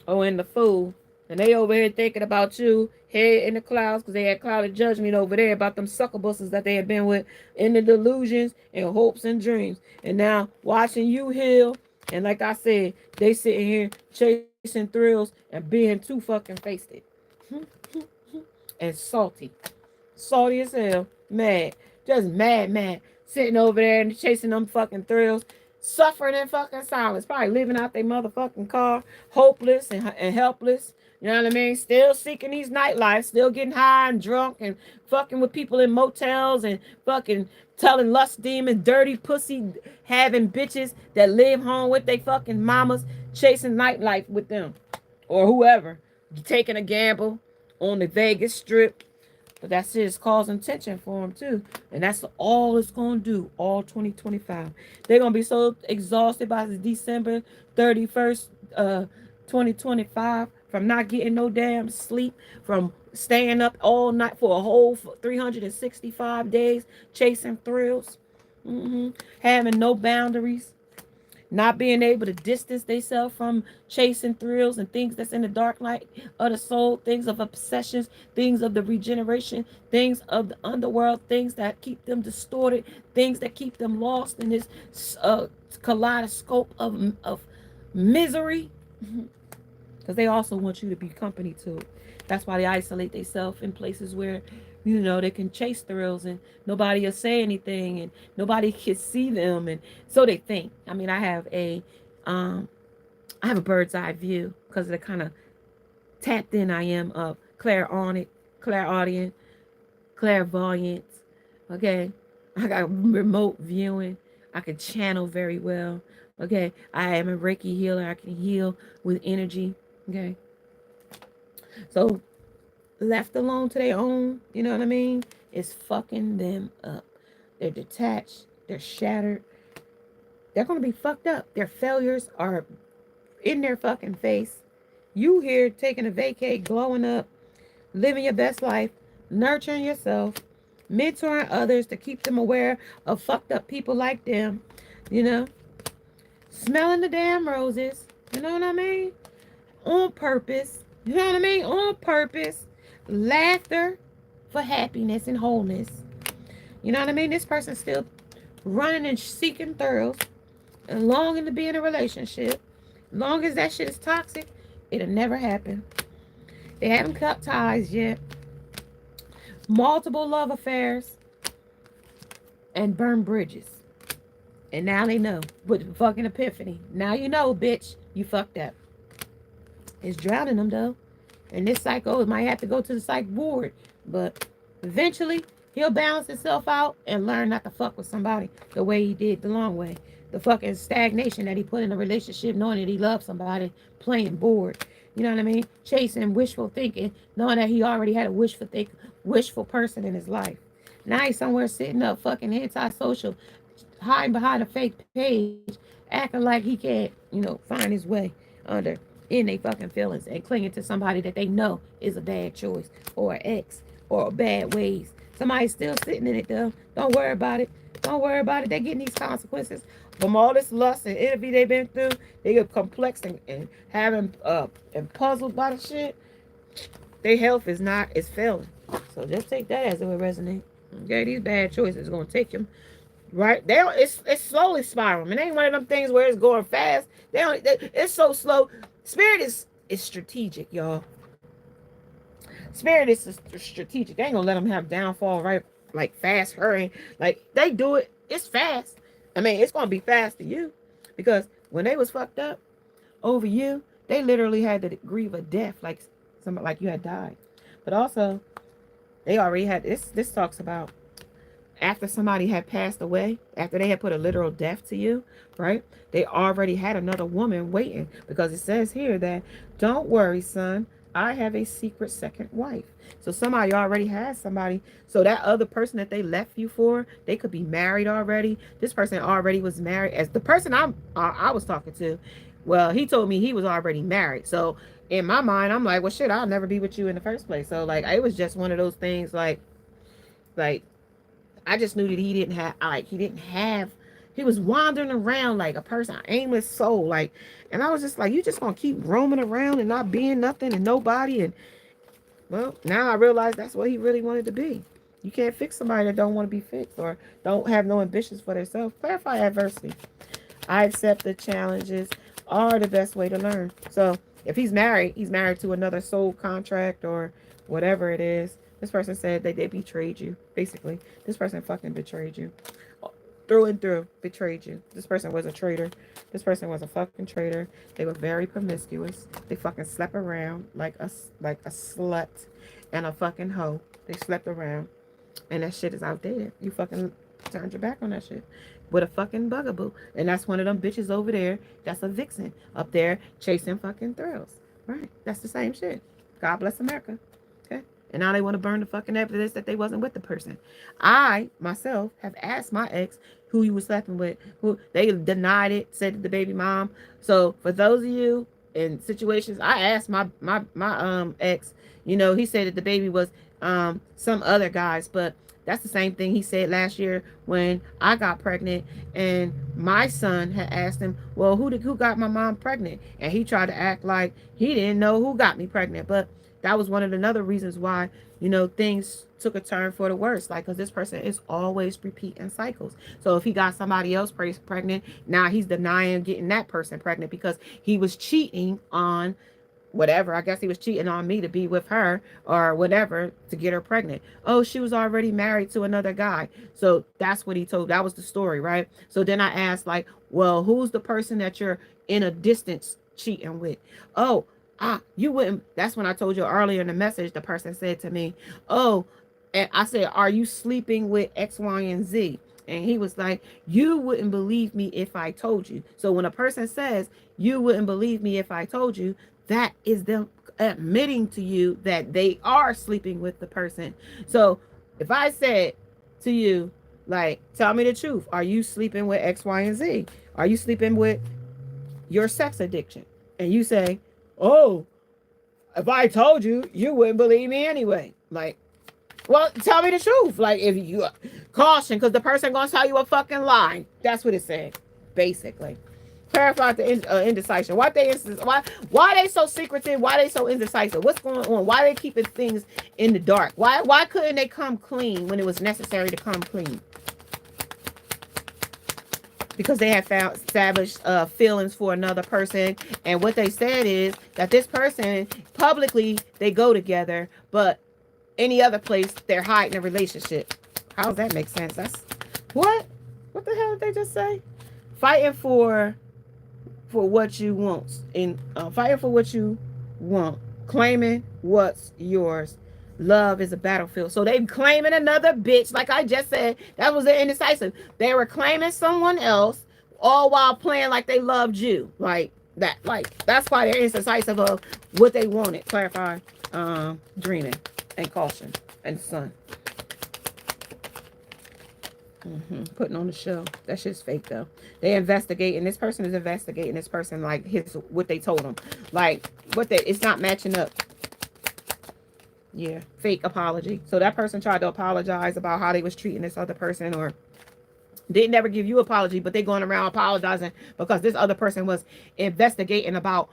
the Fool. And they over here thinking about you, head in the clouds, because they had clouded judgment over there about them succubusses that they had been with in the delusions and hopes and dreams. And now watching you heal, and like I said, they sitting here chasing thrills and being too fucking faced it. And salty. Salty as hell. Mad. Just mad. Sitting over there and chasing them fucking thrills. Suffering in fucking silence. Probably living out their motherfucking car. Hopeless and helpless. You know what I mean? Still seeking these nightlife. Still getting high and drunk and fucking with people in motels and fucking telling lust demons, dirty pussy having bitches that live home with their fucking mamas, chasing nightlife with them. Or whoever. Taking a gamble on the Vegas Strip. But that's it. It's causing tension for them too. And that's all it's going to do all 2025. They're going to be so exhausted by December 31st, 2025, from not getting no damn sleep, from staying up all night for a whole 365 days, chasing thrills, having no boundaries, not being able to distance themselves from chasing thrills and things that's in the dark night of the soul, things of obsessions, things of the regeneration, things of the underworld, things that keep them distorted, things that keep them lost in this kaleidoscope of misery. Because they also want you to be company to. That's why they isolate themselves in places where, you know, they can chase thrills and nobody will say anything and nobody can see them, and so they think. I mean, I have a bird's eye view because of the kind of tapped in I am of clairaudient, clairvoyance. Okay, I got remote viewing. I can channel very well. Okay, I am a Reiki healer. I can heal with energy. Okay, so left alone to their own, you know what I mean, is fucking them up. They're detached. They're shattered. They're going to be fucked up. Their failures are in their fucking face. You here taking a vacay, glowing up, living your best life, nurturing yourself, mentoring others to keep them aware of fucked up people like them, you know, smelling the damn roses, you know what I mean, on purpose, you know what I mean, on purpose, laughter for happiness and wholeness. You know what I mean? This person's still running and seeking thrills and longing to be in a relationship. Long as that shit is toxic, it'll never happen. They haven't cut ties yet. Multiple love affairs and burned bridges. And now they know. With the fucking epiphany. Now you know, bitch. You fucked up. It's drowning them, though. And this psycho might have to go to the psych ward. But eventually, he'll balance himself out and learn not to fuck with somebody the way he did the long way. The fucking stagnation that he put in a relationship, knowing that he loved somebody, playing bored. You know what I mean? Chasing wishful thinking, knowing that he already had a wishful person in his life. Now he's somewhere sitting up, fucking antisocial, hiding behind a fake page, acting like he can't, find his way under in their fucking feelings and clinging to somebody that they know is a bad choice or an ex or bad ways. Somebody's still sitting in it, though. Don't worry about it. Don't worry about it. They're getting these consequences from all this lust and envy they've been through. They get complex and having and puzzled by the shit. Their health is failing. So just take that as it would resonate. Okay, these bad choices are gonna take them right. It's slowly spiraling. It ain't one of them things where it's going fast. It's so slow. Spirit is strategic, y'all. Spirit is strategic. They ain't gonna let them have downfall right, like fast hurrying. Like they do it. It's fast. I mean, it's gonna be fast to you, because when they was fucked up over you, they literally had to grieve a death, like somebody like you had died. But also, they already had this. This talks about after somebody had passed away, after they had put a literal death to you, right? They already had another woman waiting, because it says here that, don't worry, son, I have a secret second wife. So somebody already has somebody. So that other person that they left you for, they could be married already. This person already was married. As the person I was talking to, well, he told me he was already married. So in my mind, I'm like, well, shit, I'll never be with you in the first place. So like, it was just one of those things, like I just knew that he was wandering around like a person, an aimless soul. Like, and I was just like, you just gonna keep roaming around and not being nothing and nobody. And well, now I realize that's what he really wanted to be. You can't fix somebody that don't want to be fixed or don't have no ambitions for themselves. Clarify adversity. I accept the challenges are the best way to learn. So if he's married to another soul contract or whatever it is. This person said that they betrayed you. Basically, this person fucking betrayed you. Through and through, betrayed you. This person was a traitor. This person was a fucking traitor. They were very promiscuous. They fucking slept around like a slut and a fucking hoe. They slept around. And that shit is outdated. You fucking turned your back on that shit with a fucking bugaboo. And that's one of them bitches over there. That's a vixen up there chasing fucking thrills. Right. That's the same shit. God bless America. Okay. And now they want to burn the fucking evidence that they wasn't with the person. I, myself, have asked my ex who he was sleeping with. Who they denied it, said the baby mom. So for those of you in situations, I asked my ex, he said that the baby was some other guys, but that's the same thing he said last year when I got pregnant, and my son had asked him, well, who got my mom pregnant? And he tried to act like he didn't know who got me pregnant. But that was one of the other reasons why, things took a turn for the worse. Like, because this person is always repeating cycles. So if he got somebody else pregnant, now he's denying getting that person pregnant because he was cheating on whatever. I guess he was cheating on me to be with her or whatever to get her pregnant. Oh, she was already married to another guy. So that's what he told. That was the story, right? So then I asked, like, well, who's the person that you're in a distance cheating with? Oh, you wouldn't. That's when I told you earlier in the message, the person said to me, oh, and I said, are you sleeping with X, Y, and Z? And he was like, you wouldn't believe me if I told you. So when a person says, you wouldn't believe me if I told you, that is them admitting to you that they are sleeping with the person. So if I said to you, like, tell me the truth. Are you sleeping with X, Y, and Z? Are you sleeping with your sex addiction? And you say, oh, if I told you, you wouldn't believe me anyway. Like, well, tell me the truth. Like, if you caution, because the person gonna tell you a fucking lie. That's what it said, basically. Clarify the indecision. Why they so secretive? Why they so indecisive? What's going on? Why they keeping things in the dark? Why couldn't they come clean when it was necessary to come clean? Because they had found established feelings for another person, and what they said is that this person publicly they go together, but any other place they're hiding a relationship. How does that make sense? That's what the hell did they just say? Fighting for what you want, and fighting for what you want, claiming what's yours. Love is a battlefield. So they claiming another bitch, like I just said. That was the indecisive. They were claiming someone else, all while playing like they loved you, like that. Like that's why they're indecisive of what they wanted. Clarify, dreaming and caution and sun. Putting on the show. That shit's fake though. They investigating. This person is investigating this person like what they told them. Like it's not matching up. Yeah, fake apology. So that person tried to apologize about how they was treating this other person, or didn't ever give you apology, but they going around apologizing because this other person was investigating about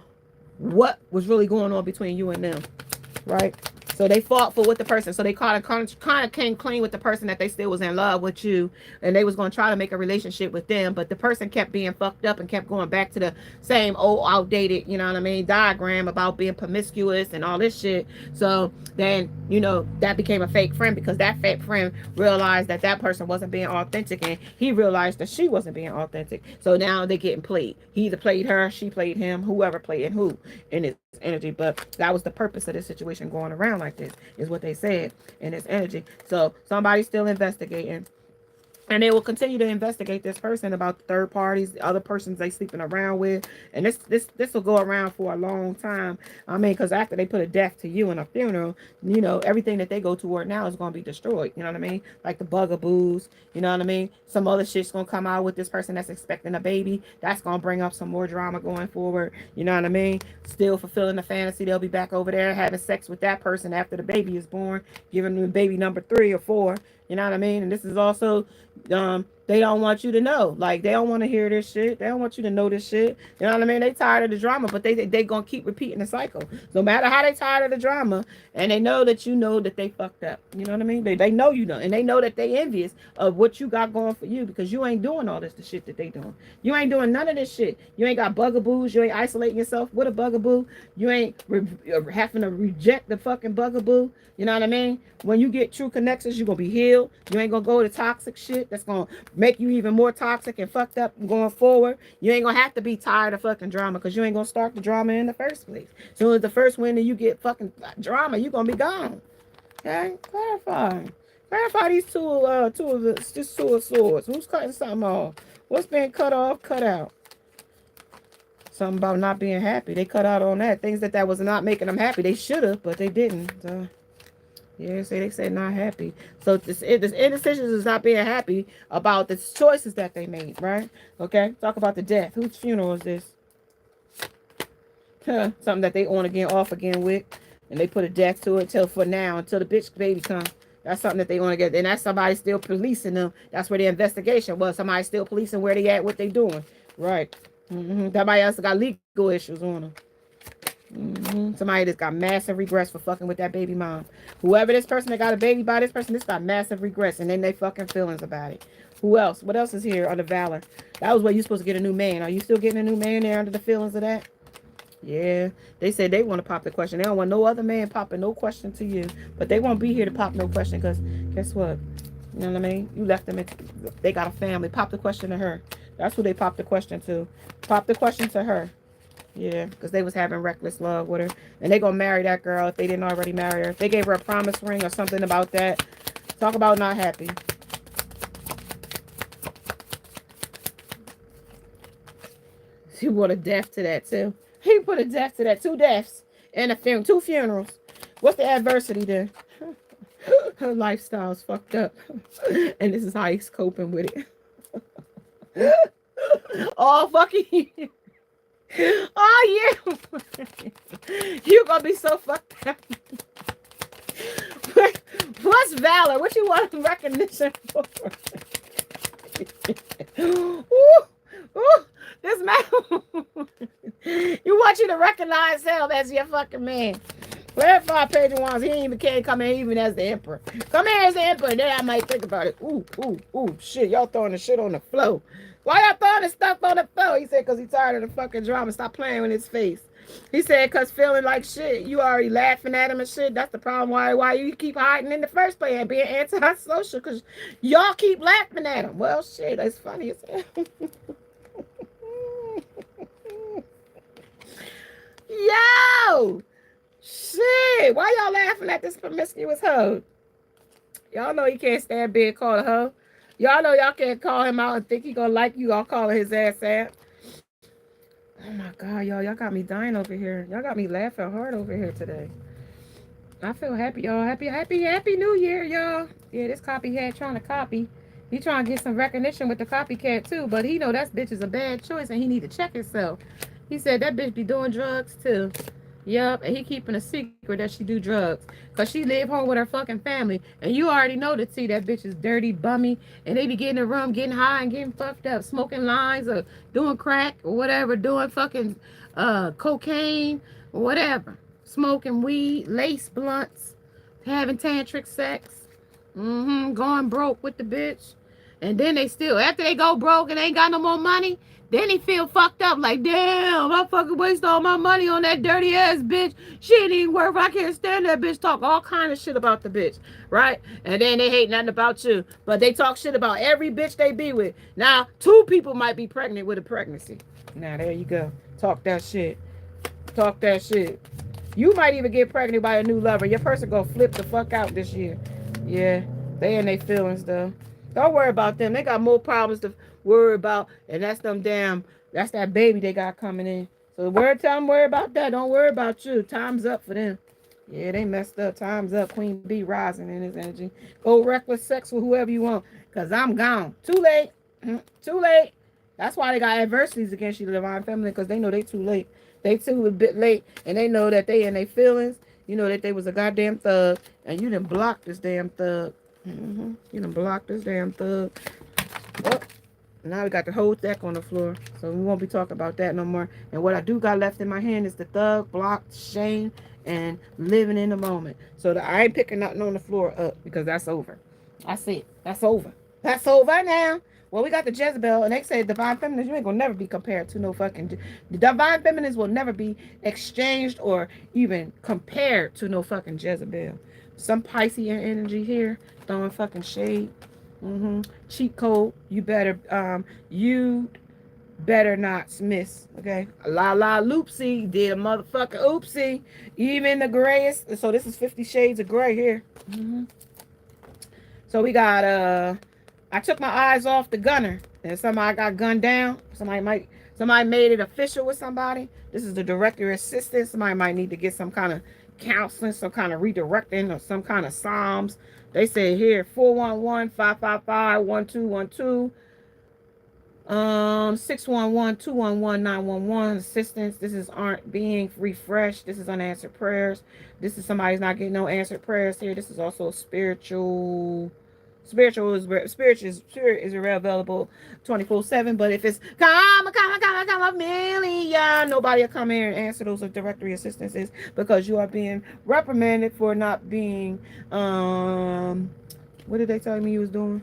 what was really going on between you and them, right? So they fought for what the person, so they kind of came clean with the person that they still was in love with you, and they was going to try to make a relationship with them, but the person kept being fucked up and kept going back to the same old outdated, you know what I mean, diagram about being promiscuous and all this shit. So then, you know, that became a fake friend because that fake friend realized that that person wasn't being authentic, and he realized that she wasn't being authentic. So now they're getting played. He either played her, she played him, whoever played who in his energy. But that was the purpose of this situation going around like this, is what they said in this energy. So somebody's still investigating, and they will continue to investigate this person about the third parties, the other persons they sleeping around with, and this will go around for a long time. I mean, because after they put a death to you in a funeral, you know, everything that they go toward now is going to be destroyed. You know what I mean? Like the bugaboos. You know what I mean? Some other shit's going to come out with this person that's expecting a baby. That's going to bring up some more drama going forward. You know what I mean? Still fulfilling the fantasy. They'll be back over there having sex with that person after the baby is born, giving them baby number 3 or 4. You know what I mean? And this is also, they don't want you to know. Like, they don't want to hear this shit. They don't want you to know this shit. You know what I mean? They tired of the drama, but they going to keep repeating the cycle. No matter how they tired of the drama, and they know that you know that they fucked up. You know what I mean? They know you know, and they know that they envious of what you got going for you, because you ain't doing all this, the shit that they doing. You ain't doing none of this shit. You ain't got bugaboos. You ain't isolating yourself with a bugaboo. You ain't having to reject the fucking bugaboo. You know what I mean? When you get true connections, you're going to be healed. You ain't going to go to toxic shit that's going to make you even more toxic and fucked up going forward. You ain't going to have to be tired of fucking drama, because you ain't going to start the drama in the first place. As soon as the first winter you get fucking drama, you're going to be gone. Okay? Clarify these two of swords. Who's cutting something off? What's being cut off, cut out? Something about not being happy. They cut out on that. Things that was not making them happy. They should have, but they didn't. So, yeah, they said not happy. So this indecision is not being happy about the choices that they made, right? Okay, talk about the death. Whose funeral is this? Something that they on again, off again with, and they put a death to it till for now, until the bitch baby comes. That's something that they want to get, and that's somebody still policing them. That's where the investigation was. Somebody still policing where they at, what they doing, right? Somebody else got legal issues on them. Somebody that's got massive regrets for fucking with that baby mom. Whoever this person that got a baby by this person, this got massive regrets, and then they fucking feelings about it. Who else? What else is here under valor? That was where you supposed to get a new man. Are you still getting a new man there under the feelings of that? Yeah, they said they want to pop the question. They don't want no other man popping no question to you, but they won't be here to pop no question, because guess what? You know what I mean? You left them. They got a family. Pop the question to her. That's who they popped the question to. Pop the question to her. Yeah, because they was having reckless love with her. And they going to marry that girl if they didn't already marry her. If they gave her a promise ring or something about that. Talk about not happy. She put a death to that too. He put a death to that. 2 deaths and a funeral. 2 funerals. What's the adversity there? Her lifestyle's fucked up. And this is how he's coping with it. Oh, fucking... Oh, yeah. You're going to be so fucked up. What's valor? What you want recognition for? Ooh, ooh, This man, you want you to recognize him as your fucking man. Clarify page ones. He ain't even can't come in even as the emperor. Come here as the emperor, then I might think about it. Ooh, shit. Y'all throwing the shit on the floor. Why y'all throwing the stuff on the floor? He said, because he tired of the fucking drama. Stop playing with his face. He said, because feeling like shit. You already laughing at him and shit. That's the problem. Why you keep hiding in the first place and being antisocial? Because y'all keep laughing at him. Well, shit, that's funny as hell. Yo! Shit! Why y'all laughing at this promiscuous hoe? Y'all know he can't stand being called a hoe. Y'all know y'all can't call him out and think he gonna like you all calling his ass out. Oh my god, y'all got me dying over here. Y'all got me laughing hard over here today. I feel happy, y'all. Happy New Year, y'all. Yeah, this copycat trying to copy. He trying to get some recognition with the copycat too, but he know that bitch is a bad choice and he need to check himself. He said that bitch be doing drugs too. Yup, and he keeping a secret that she do drugs. Cause she live home with her fucking family. And you already know that that bitch is dirty, bummy. And they be getting in the room, getting high and getting fucked up, smoking lines or doing crack or whatever, doing fucking cocaine or whatever. Smoking weed, lace blunts, having tantric sex. Going broke with the bitch. And then they still, after they go broke and ain't got no more money, then he feel fucked up like, damn, I fucking waste all my money on that dirty ass bitch. She ain't even worth. I can't stand that bitch. Talk all kind of shit about the bitch, right? And then they hate nothing about you, but they talk shit about every bitch they be with. Now, 2 people might be pregnant with a pregnancy. Now, there you go. Talk that shit. Talk that shit. You might even get pregnant by a new lover. Your person gonna flip the fuck out this year. Yeah, they in their feelings though. Don't worry about them. They got more problems to worry about, and that's that baby they got coming in. So tell them worry about that. Don't worry about you. Time's up for them. Yeah, they messed up. Time's up. Queen B rising in his energy. Go reckless sex with whoever you want, cause I'm gone. Too late. Too late. That's why they got adversities against you, divine feminine, because they know they too late. They too a bit late, and they know that they in their feelings. You know that they was a goddamn thug, and you done blocked this damn thug. You done blocked this damn thug. Oh, now we got the whole deck on the floor, so we won't be talking about that no more. And what I do got left in my hand is the thug, blocked, shame, and living in the moment. So I ain't picking nothing on the floor up because that's over. That's it. That's over. That's over now. Well, we got the Jezebel, and they say divine feminines, you ain't gonna never be compared to no fucking. The divine feminines will never be exchanged or even compared to no fucking Jezebel. Some Piscean energy here, throwing fucking shade. Cheat code. You better not miss. Okay. La loopsie did a motherfucking oopsie. Even the grayest. So this is 50 shades of gray here. So we got I took my eyes off the gunner, and somebody got gunned down. Somebody made it official with somebody. This is the director assistant. Somebody might need to get some kind of counseling, some kind of redirecting, or some kind of psalms. They say here 411-555-1212, 611-211-911 assistance. This is aren't being refreshed. This is unanswered prayers. This is somebody's not getting no answered prayers here. This is also spiritual. Spirit is available 24/7. But if it's come a million, nobody will come here and answer those directory assistances because you are being reprimanded for not being what did they tell me you was doing?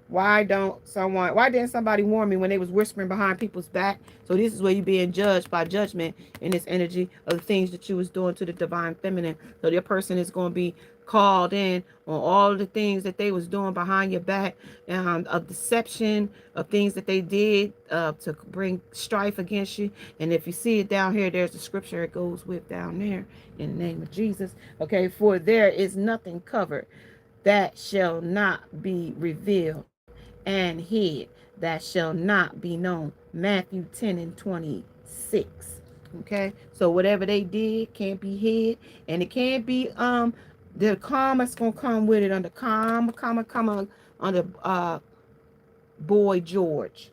Why didn't somebody warn me when they was whispering behind people's back? So this is where you're being judged by judgment in this energy of the things that you was doing to the divine feminine. So your person is going to be called in on all the things that they was doing behind your back, of deception, of things that they did to bring strife against you. And if you see it down here, there's the scripture it goes with down there in the name of Jesus. Okay, for there is nothing covered that shall not be revealed, and hid that shall not be known. Matthew 10:26. Okay, so whatever they did can't be hid, and it can't be the karma's gonna come with it under karma under Boy George.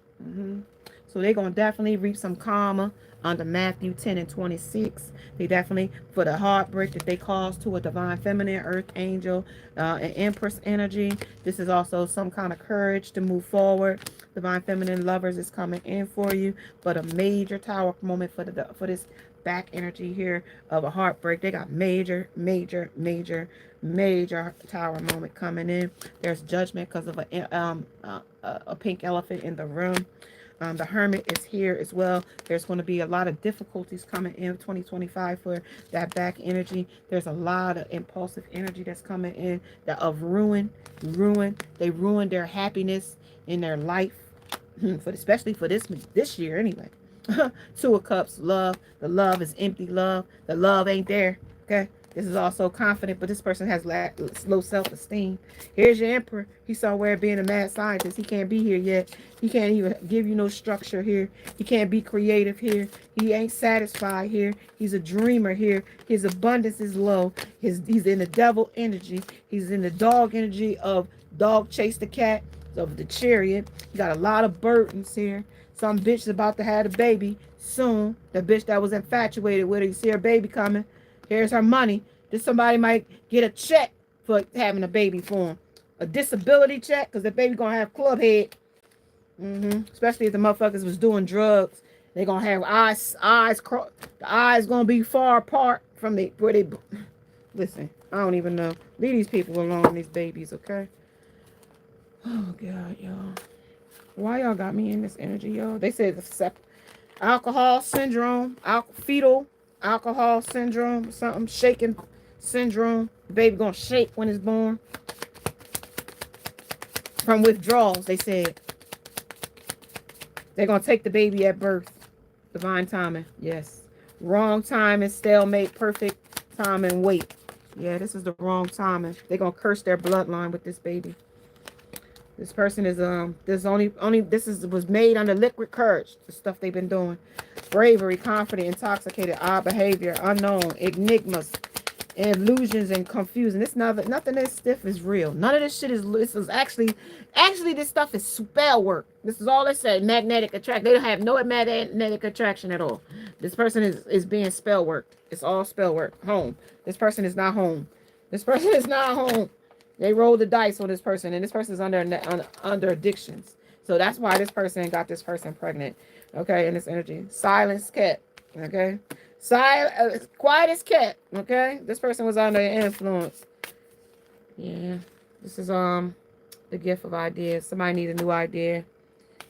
So they're going to definitely reap some karma under Matthew 10 and 26. They definitely, for the heartbreak that they caused to a divine feminine, earth angel, and empress energy. This is also some kind of courage to move forward. Divine feminine lovers is coming in for you. But a major tower moment for this back energy here of a heartbreak. They got major tower moment coming in. There's judgment because of a pink elephant in the room. The Hermit is here as well. There's going to be a lot of difficulties coming in 2025 for that back energy. There's a lot of impulsive energy that's coming in that of ruin. They ruined their happiness in their life, especially for this year anyway. Two of Cups, love. The love is empty love. The love ain't there. Okay. This is also confident, but this person has low self-esteem. Here's your Emperor. He's somewhere being a mad scientist. He can't be here yet. He can't even give you no structure here. He can't be creative here. He ain't satisfied here. He's a dreamer here. His abundance is low. He's in the devil energy. He's in the dog energy of dog chase the cat, of the Chariot. He got a lot of burdens here. Some bitch is about to have a baby soon. The bitch that was infatuated with her. You see her baby coming. Here's her money. This somebody might get a check for having a baby for him. A disability check, because the baby going to have club head. Especially if the motherfuckers was doing drugs. They're going to have the eyes going to be far apart from where they... Listen, I don't even know. Leave these people alone, these babies, okay? Oh, God, y'all. Why y'all got me in this energy, y'all? They said the alcohol syndrome, fetal alcohol syndrome, something, shaking syndrome. The baby gonna shake when it's born. From withdrawals, they said. They're gonna take the baby at birth. Divine timing, yes. Wrong timing, stalemate, perfect timing, wait. Yeah, this is the wrong timing. They're gonna curse their bloodline with this baby. This person is was made under liquid courage. The stuff they've been doing. Bravery, confident, intoxicated, odd behavior, unknown, enigmas, illusions, and confusion. Nothing this stuff is real. None of this shit is. This is actually this stuff is spell work. This is all they say. Magnetic attraction. They don't have no magnetic attraction at all. This person is being spell worked. It's all spell work. Home. This person is not home. This person is not home. They rolled the dice on this person, and this person is under addictions. So that's why this person got this person pregnant. Okay, in this energy. Silence kept. Okay. Quiet as kept. Okay. This person was under influence. Yeah. This is the gift of ideas. Somebody needs a new idea.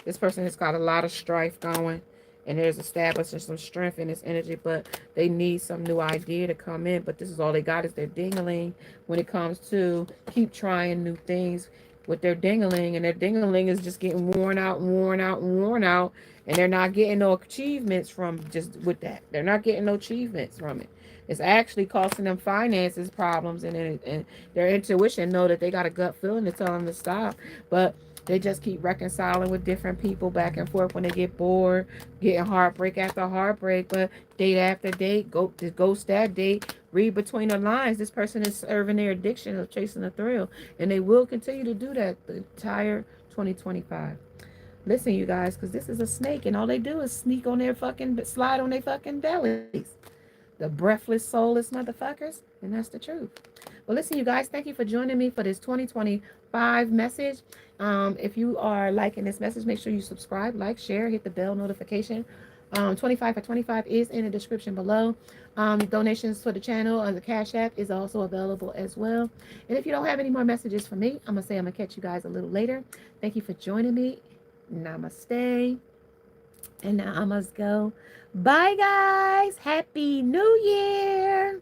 This person has got a lot of strife going. And there's establishing some strength in this energy, but they need some new idea to come in. But this is all they got is their dingling when it comes to keep trying new things with their dingling. And their dingling is just getting worn out. And they're not getting no achievements from just with that. They're not getting no achievements from it. It's actually costing them finances problems. And their intuition know that they got a gut feeling to tell them to stop. But they just keep reconciling with different people back and forth when they get bored, getting heartbreak after heartbreak, but date after date, ghost that date. Read between the lines. This person is serving their addiction of chasing the thrill, and they will continue to do that the entire 2025. Listen, you guys, because this is a snake, and all they do is slide on their fucking bellies. The breathless, soulless motherfuckers, and that's the truth. Well, listen, you guys, thank you for joining me for this 2025 message. If you are liking this message, make sure you subscribe, like, share, hit the bell notification. 25 for 25 is in the description below. Donations for the channel on the Cash App is also available as well. And if you don't have any more messages for me, I'm going to catch you guys a little later. Thank you for joining me. Namaste. And now I must go. Bye, guys. Happy New Year.